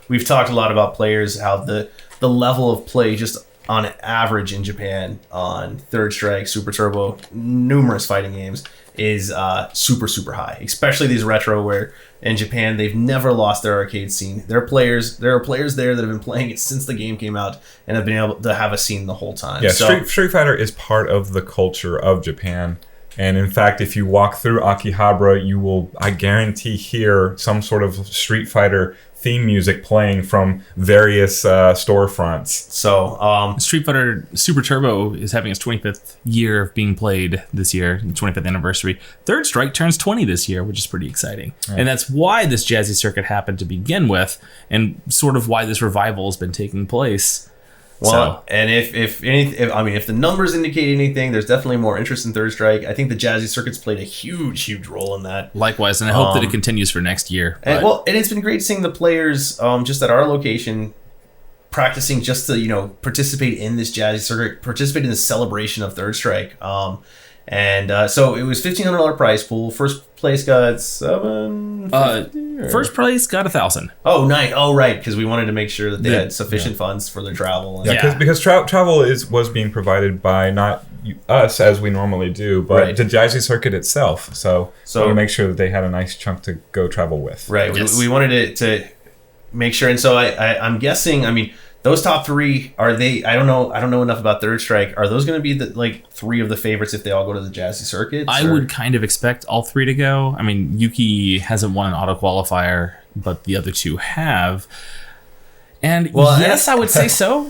we've talked a lot about players, how the level of play just on average in Japan on Third Strike, Super Turbo, numerous fighting games is super, super high. Especially these retro where... In Japan, they've never lost their arcade scene. There are players there that have been playing it since the game came out and have been able to have a scene the whole time. Yeah, Street Fighter is part of the culture of Japan. And in fact, if you walk through Akihabara, you will, I guarantee, hear some sort of Street Fighter theme music playing from various storefronts. So, Street Fighter Super Turbo is having its 25th year of being played this year, 25th anniversary. Third Strike turns 20 this year, which is pretty exciting. Right. And that's why this Jazzy Circuit happened to begin with, and sort of why this revival has been taking place. Well, and if the numbers indicate anything, there's definitely more interest in Third Strike. I think the Jazzy Circuit's played a huge role in that. Likewise, and I hope that it continues for next year. And it's been great seeing the players just at our location practicing just to participate in this Jazzy Circuit, participate in the celebration of Third Strike. So it was $1,500 prize pool. First place got $750. First place got $1,000. Oh, nice. Oh, right, because we wanted to make sure that they had sufficient funds for their travel. Because travel was being provided by not us as we normally do, but the Jazzy Circuit itself. So we want to make sure that they had a nice chunk to go travel with. Right. Yes. We wanted to make sure, and so I'm guessing. I mean, those top 3 are they? I don't know enough about Third Strike. Are those going to be the 3 of the favorites if they all go to the Jazzy Circuit? I would kind of expect all 3 to go. I mean, Yuki hasn't won an auto qualifier, but the other 2 have. And yes, I would say so.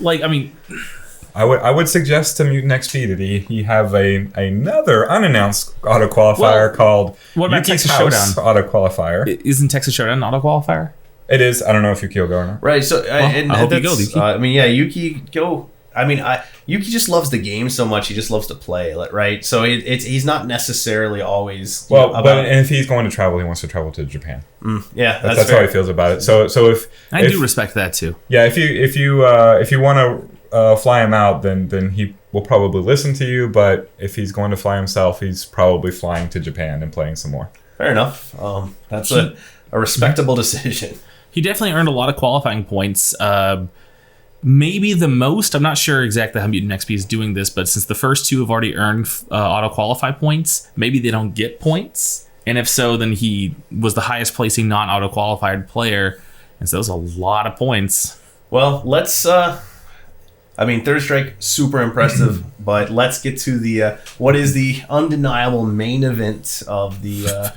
I would suggest to Mutant XP that he have another unannounced auto qualifier called Yuki's Texas Showdown auto qualifier. Isn't Texas Showdown an auto qualifier? It is. I don't know if Yuki will go or not. Right. So I hope you go, Yuki. Yuki go. Yuki just loves the game so much. He just loves to play, right? So he's not necessarily always. And if he's going to travel, he wants to travel to Japan. That's how he feels about it. So if I do respect that too. Yeah. If you want to fly him out, then he will probably listen to you. But if he's going to fly himself, he's probably flying to Japan and playing some more. Fair enough. That's a respectable decision. He definitely earned a lot of qualifying points. Maybe the most. I'm not sure exactly how Mutant XP is doing this, but since the first 2 have already earned auto-qualify points, maybe they don't get points. And if so, then he was the highest placing non-auto-qualified player. And so that was a lot of points. Well, let's... Third Strike, super impressive, but let's get to what is the undeniable main event of the...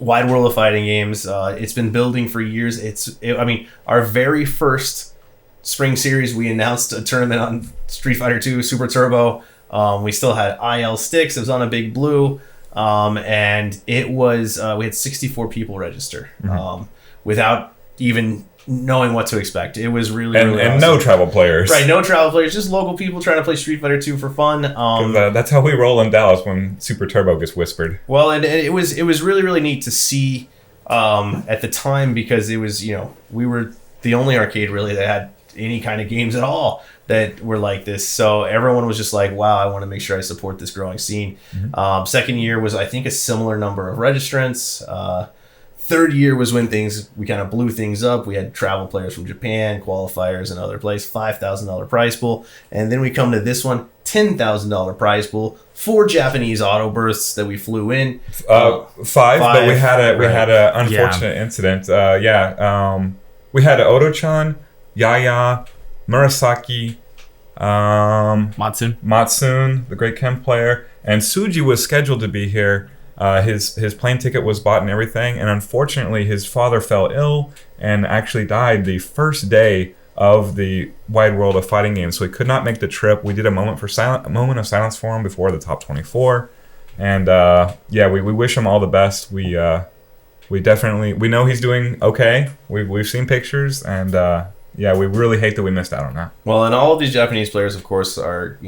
Wide World of Fighting Games. It's been building for years. Our very first spring series, we announced a tournament on Street Fighter 2 Super Turbo. We still had IL sticks. It was on a big blue. And it was, we had 64 people register without even knowing what to expect. It was really awesome. No travel players. Right, no travel players. Just local people trying to play Street Fighter 2 for fun. That's how we roll in Dallas when Super Turbo gets whispered. Well, and it was really neat to see at the time, because it was, we were the only arcade really that had any kind of games at all that were like this. So everyone was just like, wow, I want to make sure I support this growing scene. Mm-hmm. Second year was, I think, a similar number of registrants. Third year was when we kind of blew things up. We had travel players from Japan, qualifiers and other places, $5,000 prize pool. And then we come to this one, $10,000 prize pool, 4 Japanese auto bursts that we flew in. Five, but we had a unfortunate incident. We had Odo-chan, Yaya, Murasaki, Matsun, the great Chem player, and Suji was scheduled to be here. His plane ticket was bought and everything, and unfortunately his father fell ill and actually died the first day of the Wide World of Fighting Games, so he could not make the trip. We did a moment of silence for him before the top 24, and we wish him all the best. We know he's doing okay. We've seen pictures, and we really hate that we missed out on that. Well, and all of these Japanese players, of course, are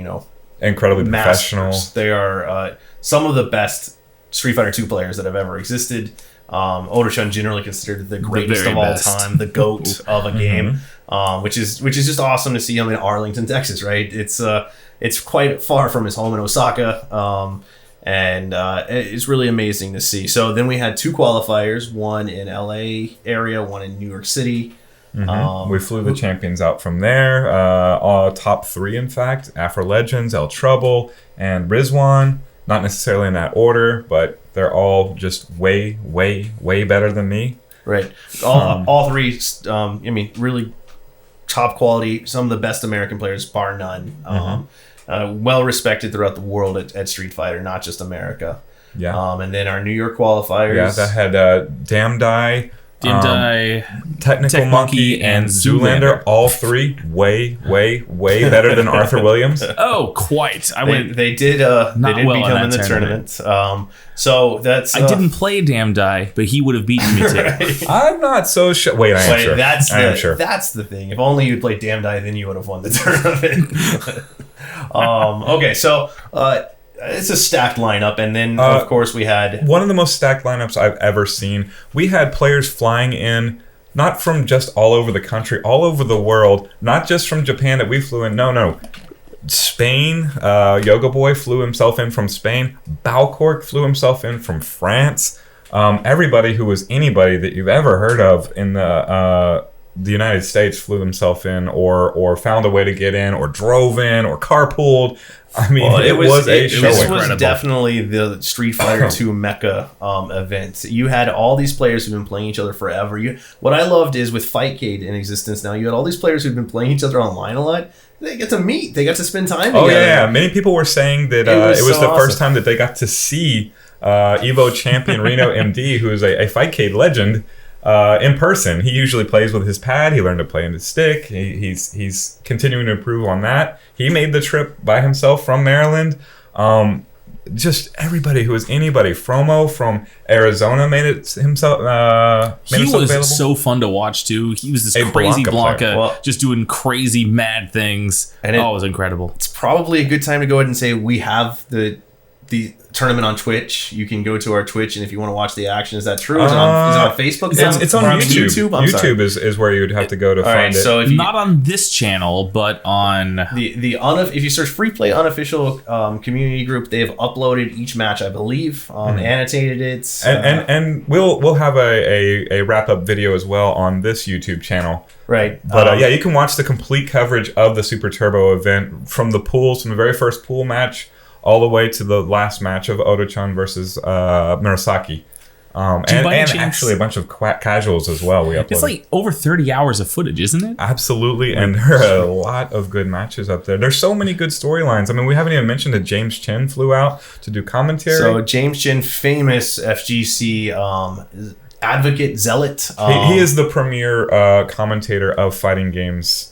incredibly professional. They are some of the best Street Fighter 2 players that have ever existed. Odo-chan generally considered the greatest of all time, the GOAT of a game, which is just awesome to see him in Arlington, Texas. Right? It's quite far from his home in Osaka, and it's really amazing to see. So then we had 2 qualifiers, one in LA area, one in New York City. Mm-hmm. We flew the champions out from there. All top 3, in fact: Afro Legends, El Trouble, and Rizwan. Not necessarily in that order, but they're all just way, way, way better than me. Right. All 3, really top quality, some of the best American players, bar none. Well respected throughout the world at Street Fighter, not just America. Yeah. And then our New York qualifiers. Yeah, that had Damdai, Technical Monkey, and Zoolander. All 3 way, way, way better than Arthur Williams. Oh, quite. They did become in the tournament. So that's I didn't play Damdai, but he would have beaten me too. Right. I'm not so sure. Wait, I am sure. I am sure. That's the thing. If only you'd played Damdai, then you would have won the tournament. Okay, so it's a stacked lineup, and then of course we had one of the most stacked lineups I've ever seen. We had players flying in, not from just all over the country, all over the world, not just from Japan that we flew in. No. Spain, Yoga Boy flew himself in from Spain. Balcork flew himself in from France. Everybody who was anybody that you've ever heard of in the United States flew himself in, or found a way to get in, or drove in, or carpooled. I mean, it was a show. This was definitely the Street Fighter 2 Mecca event. You had all these players who've been playing each other forever. What I loved is with Fightcade in existence now, you had all these players who've been playing each other online a lot. They get to meet. They got to spend time together. Oh, yeah. Many people were saying that it was the first time that they got to see Evo champion Reno MD, who is a Fightcade legend, in person. He usually plays with his pad. He learned to play in his stick. He's continuing to improve on that. He made the trip by himself from Maryland. Just everybody who was anybody. Fromo from Arizona made it himself. He was available. So fun to watch too. He was this crazy Blanca just doing crazy mad things. And it was incredible. It's probably a good time to go ahead and say we have the tournament on Twitch. You can go to our Twitch, and if you want to watch the action, is that true? Is it on Facebook? It's on YouTube. YouTube is where you would have to go to find it. So if not on this channel, but on if you search Free Play Unofficial Community Group, they have uploaded each match, I believe, annotated it, and we'll have a wrap up video as well on this YouTube channel. Right. But you can watch the complete coverage of the Super Turbo event from the pools, from the very first pool match all the way to the last match of Odo-chan versus Murasaki. And actually a bunch of casuals as well. We uploaded. It's like over 30 hours of footage, isn't it? Absolutely, and there are a lot of good matches up there. There's so many good storylines. I mean, we haven't even mentioned that James Chen flew out to do commentary. So James Chen, famous FGC advocate, zealot. He is the premier commentator of fighting games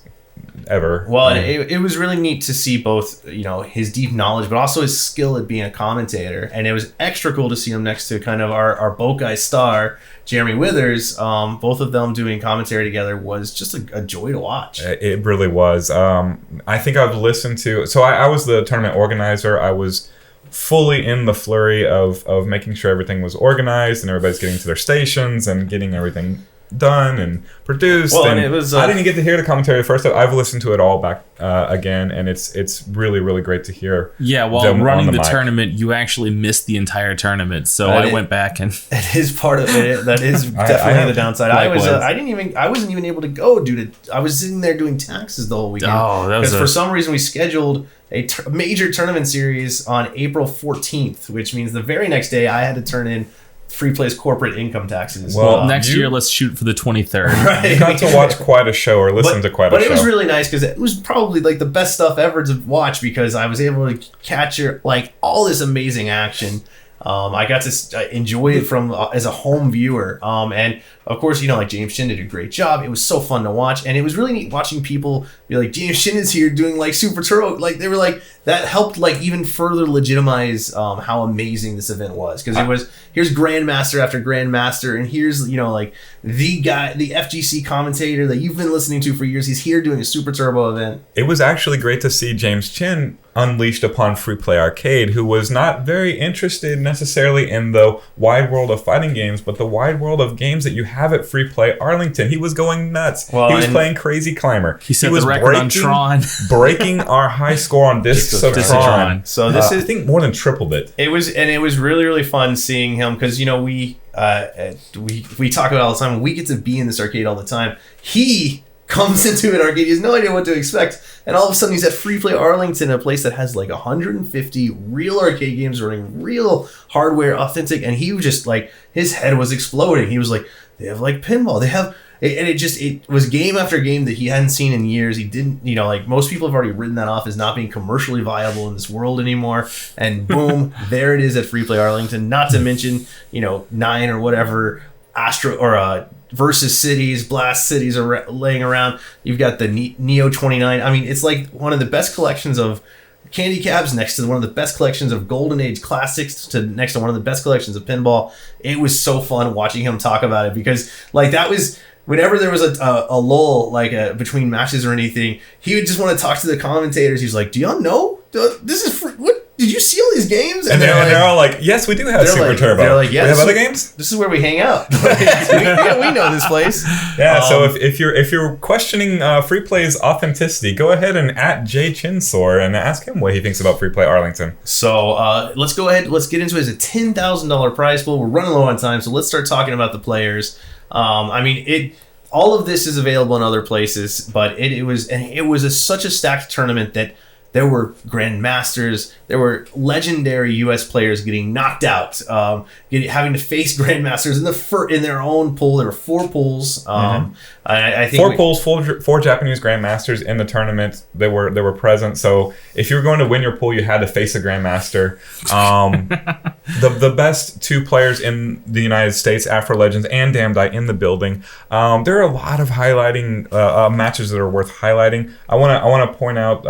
ever. Well, it was really neat to see both, his deep knowledge, but also his skill at being a commentator. And it was extra cool to see him next to kind of our Bokai star, Jeremy Withers. Both of them doing commentary together was just a joy to watch. It really was. I think I've listened to... So I was the tournament organizer. I was fully in the flurry of making sure everything was organized and everybody's getting to their stations and getting everything done and produced. Well, and it was, I didn't get to hear the commentary first. I've listened to it all back again, and it's really, really great to hear. Yeah, while running the tournament, you actually missed the entire tournament, so I went back and it is part of it. That is definitely the downside. I wasn't even able to go due to I was sitting there doing taxes the whole weekend. Oh, that was for some reason we scheduled a major tournament series on April 14th, which means the very next day I had to turn in Free Play's corporate income taxes. Well, next year let's shoot for the 23rd. Right. You got to watch quite a show or listen to quite a show. But it was really nice because it was probably like the best stuff ever to watch because I was able to capture like all this amazing action. I got to enjoy it from as a home viewer. And of course, like James Shin did a great job. It was so fun to watch. And it was really neat watching people be like, James Shin is here doing like Super Turbo. Like they were like, that helped like even further legitimize how amazing this event was. Because it was, here's Grandmaster after Grandmaster. And here's, like the guy, the FGC commentator that you've been listening to for years. He's here doing a Super Turbo event. It was actually great to see James Chin unleashed upon Free Play Arcade, who was not very interested necessarily in the wide world of fighting games, but the wide world of games that you have at Free Play Arlington. He was going nuts. Well, he was playing Crazy Climber. He set the record on Tron. breaking our high score on Discs of Tron. So this is, I think, more than tripled it. It was really, really fun seeing him because, we talk about it all the time. We get to be in this arcade all the time. He comes into an arcade, he has no idea what to expect, and all of a sudden he's at Free Play Arlington, a place that has like 150 real arcade games running real hardware, authentic, and he was just like, his head was exploding. He was like, they have like pinball, they have, and it was game after game that he hadn't seen in years. He didn't, like most people have already written that off as not being commercially viable in this world anymore, and boom, there it is at Free Play Arlington. Not to mention, 9 or whatever Astro or Versus Cities, Blast Cities are laying around. You've got the Neo 29. I mean, it's like one of the best collections of candy cabs next to one of the best collections of Golden Age classics to next to one of the best collections of pinball. It was so fun watching him talk about it because like that was whenever there was a lull like between matches or anything, he would just want to talk to the commentators. He's like, "Do y'all know this is what? Did you see all these games?" And they're all like, "Yes, we do have Super Turbo. They're like, "Yeah, we have other games. This is where we hang out. we know this place." Yeah. So if you're questioning Free Play's authenticity, go ahead and @JChinsor and ask him what he thinks about Free Play Arlington. So let's go ahead. Let's get into it as a $10,000 prize pool. We're running low on time, so let's start talking about the players. All of this is available in other places, but it was such a stacked tournament that there were Grandmasters, there were legendary U.S. players getting knocked out, having to face Grandmasters in their own pool. There were 4 pools. I think 4 pools, 4 Japanese Grandmasters in the tournament. They were present. So if you were going to win your pool, you had to face a Grandmaster. The best 2 players in the United States, Afro Legends and Damned Eye, in the building. There are a lot of highlighting matches that are worth highlighting. I want to point out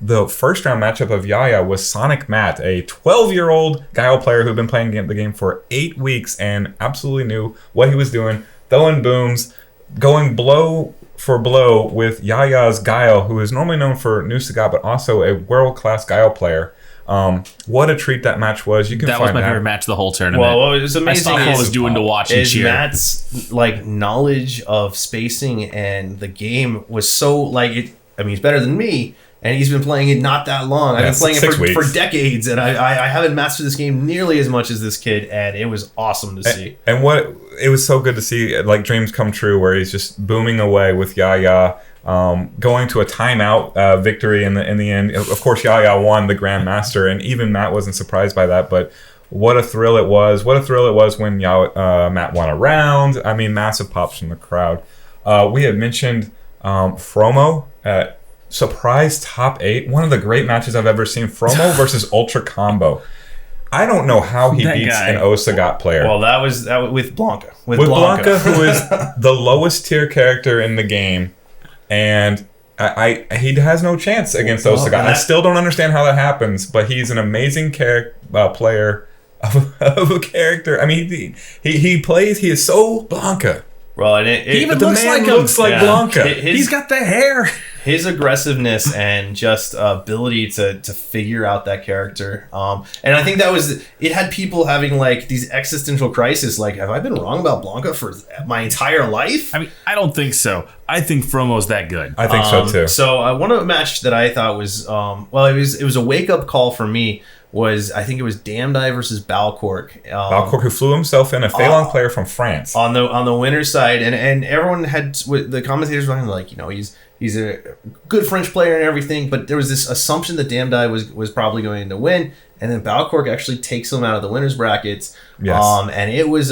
the first round matchup of Yaya was Sonic Matt, a 12-year-old Guile player who'd been playing the game for 8 weeks and absolutely knew what he was doing, throwing booms, going blow for blow with Yaya's Guile, who is normally known for New Sagat, but also a world-class Guile player. What a treat that match was. You can that find was my favorite match of the whole tournament. Well, what was amazing I was doing to watch and cheer. Matt's like knowledge of spacing and the game was so like it. I mean, he's better than me. And he's been playing it not that long. I've been playing it for decades, and I haven't mastered this game nearly as much as this kid, and it was awesome to see. And it was so good to see, like, dreams come true, where he's just booming away with Yaya, going to a timeout victory in the end. Of course, Yaya won the Grandmaster, and even Matt wasn't surprised by that, but what a thrill it was. What a thrill it was when Matt won a round. I mean, massive pops from the crowd. We had mentioned Fromo at surprise top 8, one of the great matches I've ever seen. Fromo versus Ultra Combo. I don't know how he beats an Osagat player. Well, that was with Blanca. With Blanca, who is the lowest tier character in the game, and he has no chance against Osagat. I still don't understand how that happens, but he's an amazing player of a character. I mean, he plays. He is so Blanca. Well, and he even looks like him. Looks like Blanca. He's got the hair. His aggressiveness and just ability to figure out that character. And I think it had people having like these existential crises. Like, have I been wrong about Blanca for my entire life? I mean, I don't think so. I think Fromo's that good. I think so too. So one of the match that I thought was, it was a wake up call for me. I think it was Damdai versus Balcork. Balcork, who flew himself in, a Phaelong player from France. On the winner's side, and everyone had, the commentators were like, he's a good French player and everything, but there was this assumption that Damdai was probably going to win, and then Balcork actually takes him out of the winner's brackets. Yes. And it was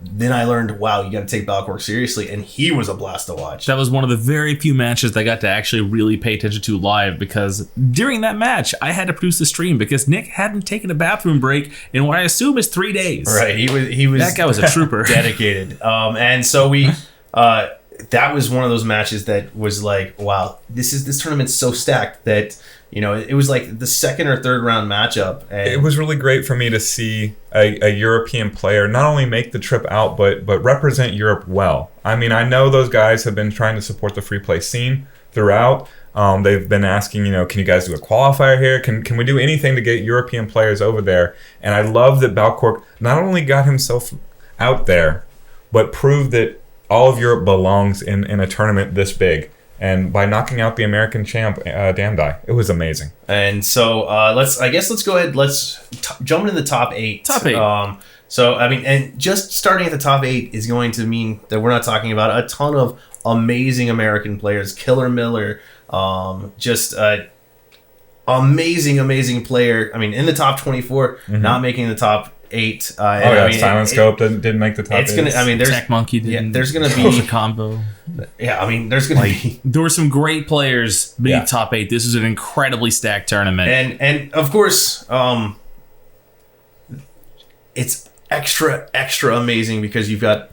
then I learned, wow, you got to take Balcork seriously, and he was a blast to watch. That was one of the very few matches that I got to actually really pay attention to live, because during that match, I had to produce the stream because Nick hadn't taken a bathroom break in what I assume is 3 days. Right, he was that guy was a trooper, dedicated. And so we. That was one of those matches that was like, wow, this tournament's so stacked that, it was like the second or third round matchup. And it was really great for me to see a European player not only make the trip out, but represent Europe well. I mean, I know those guys have been trying to support the free play scene throughout. They've been asking, can you guys do a qualifier here? Can we do anything to get European players over there? And I love that Balcork not only got himself out there, but proved that all of Europe belongs in a tournament this big. And by knocking out the American champ, Damdai, it was amazing. And so let's go ahead. Let's jump into the top 8. Top 8. So, I mean, and just starting at the top 8 is going to mean that we're not talking about a ton of amazing American players. Killer Miller, just amazing player. I mean, in the top 24, not making the top 8. Silent Scope didn't make the top 8. There's Tech Monkey didn't. There's going to be a combo. Yeah, I mean, there's going to be. There were some great players beneath top 8. This was an incredibly stacked tournament, and of course, it's extra amazing because you've got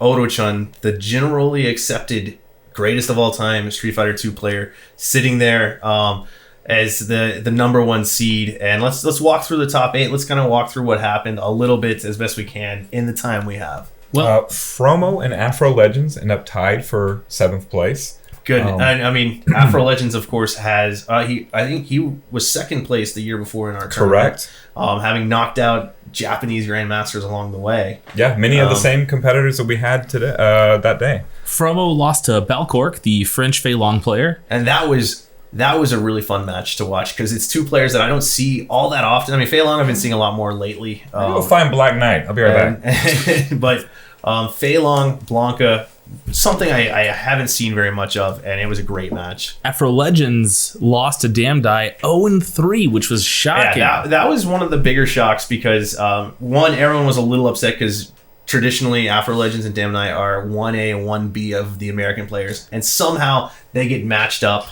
Odo-chan, the generally accepted greatest of all time Street Fighter 2 player, sitting there. As the number 1 seed, and let's walk through the top 8. Let's kind of walk through what happened a little bit as best we can in the time we have. Well, Fromo and Afro Legends end up tied for 7th place. Good. I mean, Afro Legends, of course, has I think he was 2nd place the year before in our tournament. Correct. Having knocked out Japanese grandmasters along the way. Yeah, many of the same competitors that we had today that day. Fromo lost to Balcork, the French Phaelong player, and that was a really fun match to watch because it's 2 players that I don't see all that often. I mean, Phaelong I've been seeing a lot more lately. I'll find Black Knight. I'll be right back. But Phaelong, Blanca, something I haven't seen very much of, and it was a great match. Afro Legends lost to Damdai 0-3, which was shocking. Yeah, that was one of the bigger shocks because, one, everyone was a little upset because traditionally Afro Legends and Damdai are 1A and 1B of the American players, and somehow they get matched up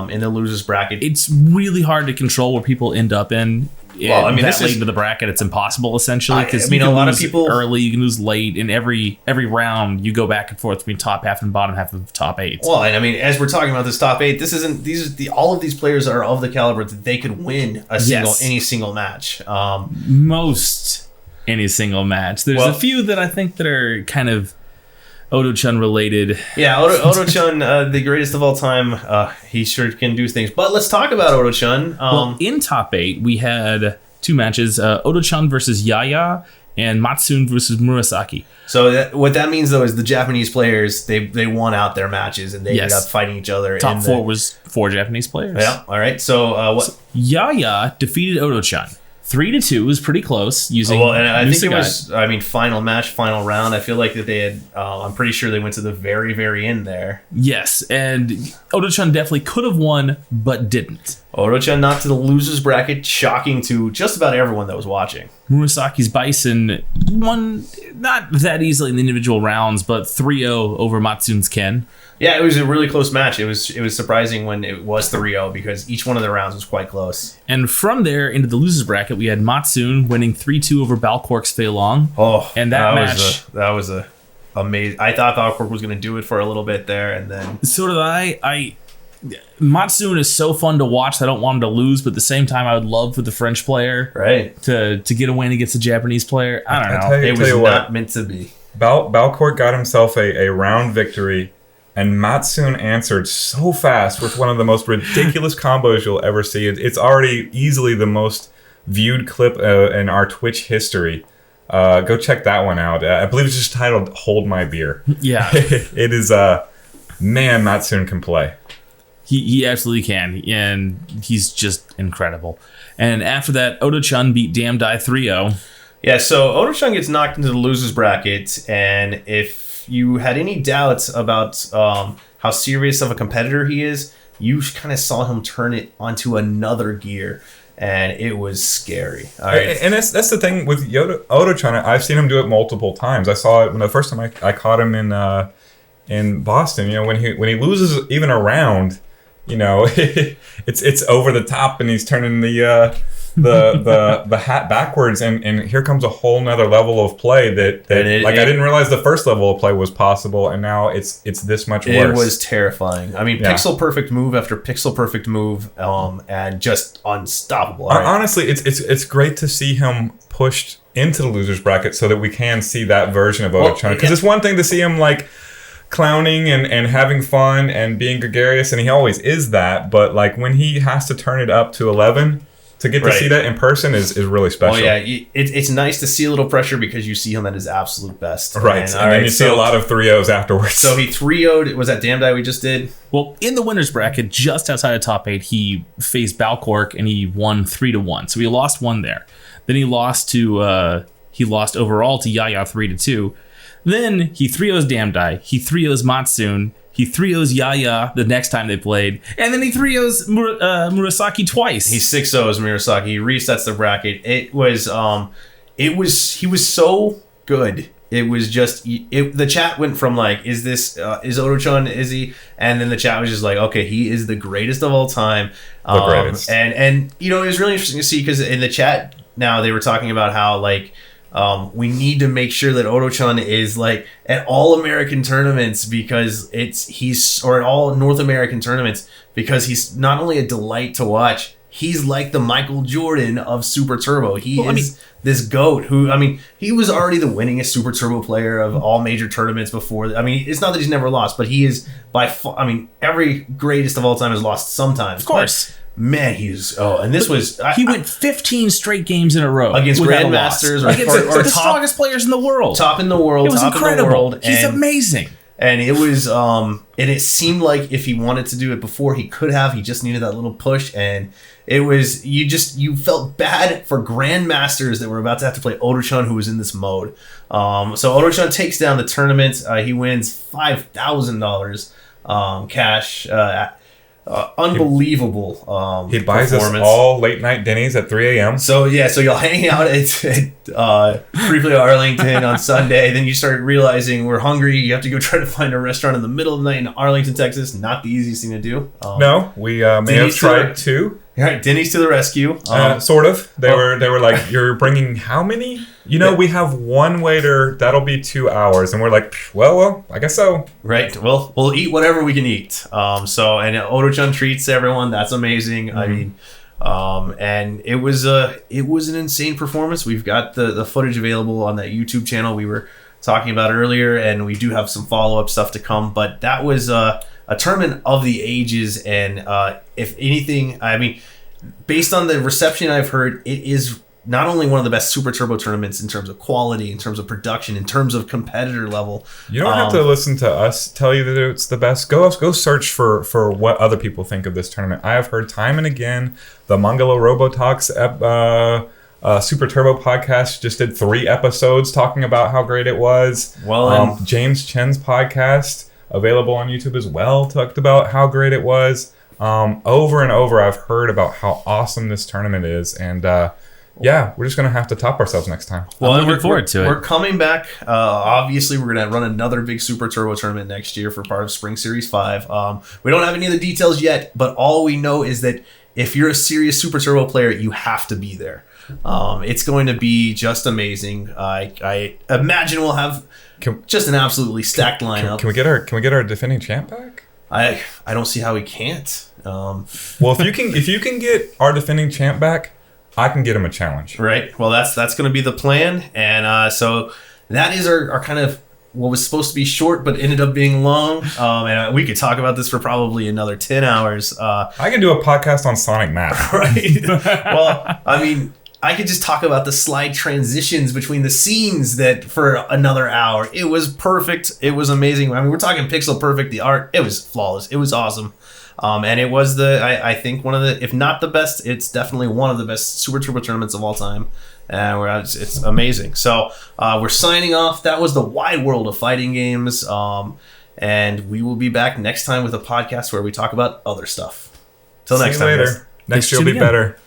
in the losers bracket. It's really hard to control where people end up in. Well, I mean, that late into the bracket, it's impossible essentially because a lot of people early, you can lose late. In every round, you go back and forth between top half and bottom half of top 8. Well, and I mean, as we're talking about this top 8, all of these players are of the caliber that they could win any single match. Any single match. There's a few that I think that are kind of Odo-chan related. Yeah, Odo-chan, the greatest of all time. He sure can do things. But let's talk about Odo-chan. In top 8, we had 2 matches: Odo-chan versus Yaya and Matsune versus Murasaki. So what that means, though, is the Japanese players they won out their matches and they ended up fighting each other. Top 4 was 4 Japanese players. Yeah. All right. So Yaya defeated Odo-chan. 3-2 was pretty close using. Well, and I think it was. I mean, final match, final round. I feel like that they had. I'm pretty sure they went to the very, very end there. Yes, and Odo-chan definitely could have won, but didn't. Odo-chan knocked to the losers bracket, shocking to just about everyone that was watching. Murasaki's Bison won not that easily in the individual rounds, but 3-0 over Matsune's Ken. Yeah, it was a really close match. It was surprising when it was 3-0 because each one of the rounds was quite close. And from there into the losers bracket, we had Matsune winning 3-2 over Balcork's Phaelong. Oh, and that match was amazing. I thought Balcork was going to do it for a little bit there, and then so did I. Matsune is so fun to watch. I don't want him to lose, but at the same time, I would love for the French player to get a win against a Japanese player. I don't know. It was not meant to be. Balcourt got himself a round victory, and Matsune answered so fast with one of the most ridiculous combos you'll ever see. It's already easily the most viewed clip in our Twitch history. Go check that one out. I believe it's just titled "Hold My Beer." Yeah, it is. Man, Matsune can play. He absolutely can, and he's just incredible. And after that, Odo-chan beat Damn Die 3-0. Yeah, so Odo-chan gets knocked into the losers bracket, and if you had any doubts about how serious of a competitor he is, you kind of saw him turn it onto another gear, and it was scary. All right. And that's the thing with Odo-chan. I've seen him do it multiple times. I saw it when the first time I caught him in Boston. You know, when he loses even a round, you know, it's over the top, and he's turning the hat backwards, and here comes a whole nother level of play that I didn't realize the first level of play was possible, and now it's this much worse. It was terrifying. I mean, pixel perfect move after pixel perfect move, and just unstoppable. Right. Honestly, it's great to see him pushed into the losers bracket so that we can see that version of Odo-chan, because it's one thing to see him like clowning and having fun and being gregarious, and he always is that, but like when he has to turn it up to 11 to get to see that in person is really special. Oh yeah, it's nice to see a little pressure because you see him at his absolute best. Right, and then you see a lot of 3-0s afterwards. So he 3-0'd, was that Damn Die we just did? Well, in the winners bracket, just outside of top 8, he faced Balcork and he won 3-1. So he lost one there. Then he lost overall to Yaya 3-2. Then he 3-0's Damn Die, he 3-0's Matsune, he 3-0's Yaya the next time they played, and then he 3-0's Murasaki twice. He 6-0's Murasaki. He resets the bracket. He was so good. It was just the chat went from like, is Odo-chan, is he? And then the chat was just like, okay, he is the greatest of all time. The greatest. And you know, it was really interesting to see because in the chat now they were talking about how like, we need to make sure that Odo-chan is like at all American tournaments because or at all North American tournaments because he's not only a delight to watch, he's like the Michael Jordan of Super Turbo. This GOAT who, I mean, he was already the winningest Super Turbo player of all major tournaments before. I mean, it's not that he's never lost, but he is by far, I mean, every greatest of all time has lost sometimes. Of course. Man, he went 15 straight games in a row against grandmasters or the strongest players in the world. Top in the world. It was incredible. He's amazing. And it was and it seemed like if he wanted to do it before, he could have. He just needed that little push, and it was you felt bad for grandmasters that were about to have to play Odo-chan, who was in this mode. So Odo-chan takes down the tournament. He wins $5,000 cash. Unbelievable he buys us all late night Denny's at 3 a.m. So you'll hang out at briefly Arlington on Sunday, then you start realizing we're hungry, you have to go try to find a restaurant in the middle of the night in Arlington, Texas. Not the easiest thing to do. No, we may have tried to. Right, Denny's to the rescue. Sort of. They were like, you're bringing how many? You know, we have one waiter. That'll be 2 hours, and we're like, well, I guess so. Right. Well, we'll eat whatever we can eat. And Odo-chan treats everyone. That's amazing. Mm-hmm. I mean, and it was an insane performance. We've got the footage available on that YouTube channel we were talking about earlier, and we do have some follow-up stuff to come. But that was a tournament of the ages, and if anything, I mean, based on the reception I've heard, it is not only one of the best Super Turbo tournaments in terms of quality, in terms of production, in terms of competitor level. You don't have to listen to us tell you that it's the best. Go search for what other people think of this tournament. I have heard time and again the Mangala Robotalks Super Turbo podcast just did 3 episodes talking about how great it was. Well, James Chen's podcast, available on YouTube as well, talked about how great it was. Over and over, I've heard about how awesome this tournament is, and we're just going to have to top ourselves next time. Well, I'm looking forward to it. We're coming back. Obviously, we're going to run another big Super Turbo tournament next year for part of Spring Series 5. We don't have any of the details yet, but all we know is that if you're a serious Super Turbo player, you have to be there. It's going to be just amazing. I imagine we'll have just an absolutely stacked lineup. Can we get our defending champ back? I don't see how we can't. Well, if you can get our defending champ back, I can get him a challenge. Right. Well, that's going to be the plan, and so that is our kind of what was supposed to be short but ended up being long. And we could talk about this for probably another 10 hours. I can do a podcast on Sonic Math. Right? Well, I mean, I could just talk about the slide transitions between the scenes that for another hour. It was perfect. It was amazing. I mean, we're talking pixel perfect. The art, it was flawless. It was awesome. And it was I think one of the, if not the best, it's definitely one of the best Super Turbo tournaments of all time. And it's amazing. So we're signing off. That was the wide world of fighting games. And we will be back next time with a podcast where we talk about other stuff. Till next time. Later. Next year will be better.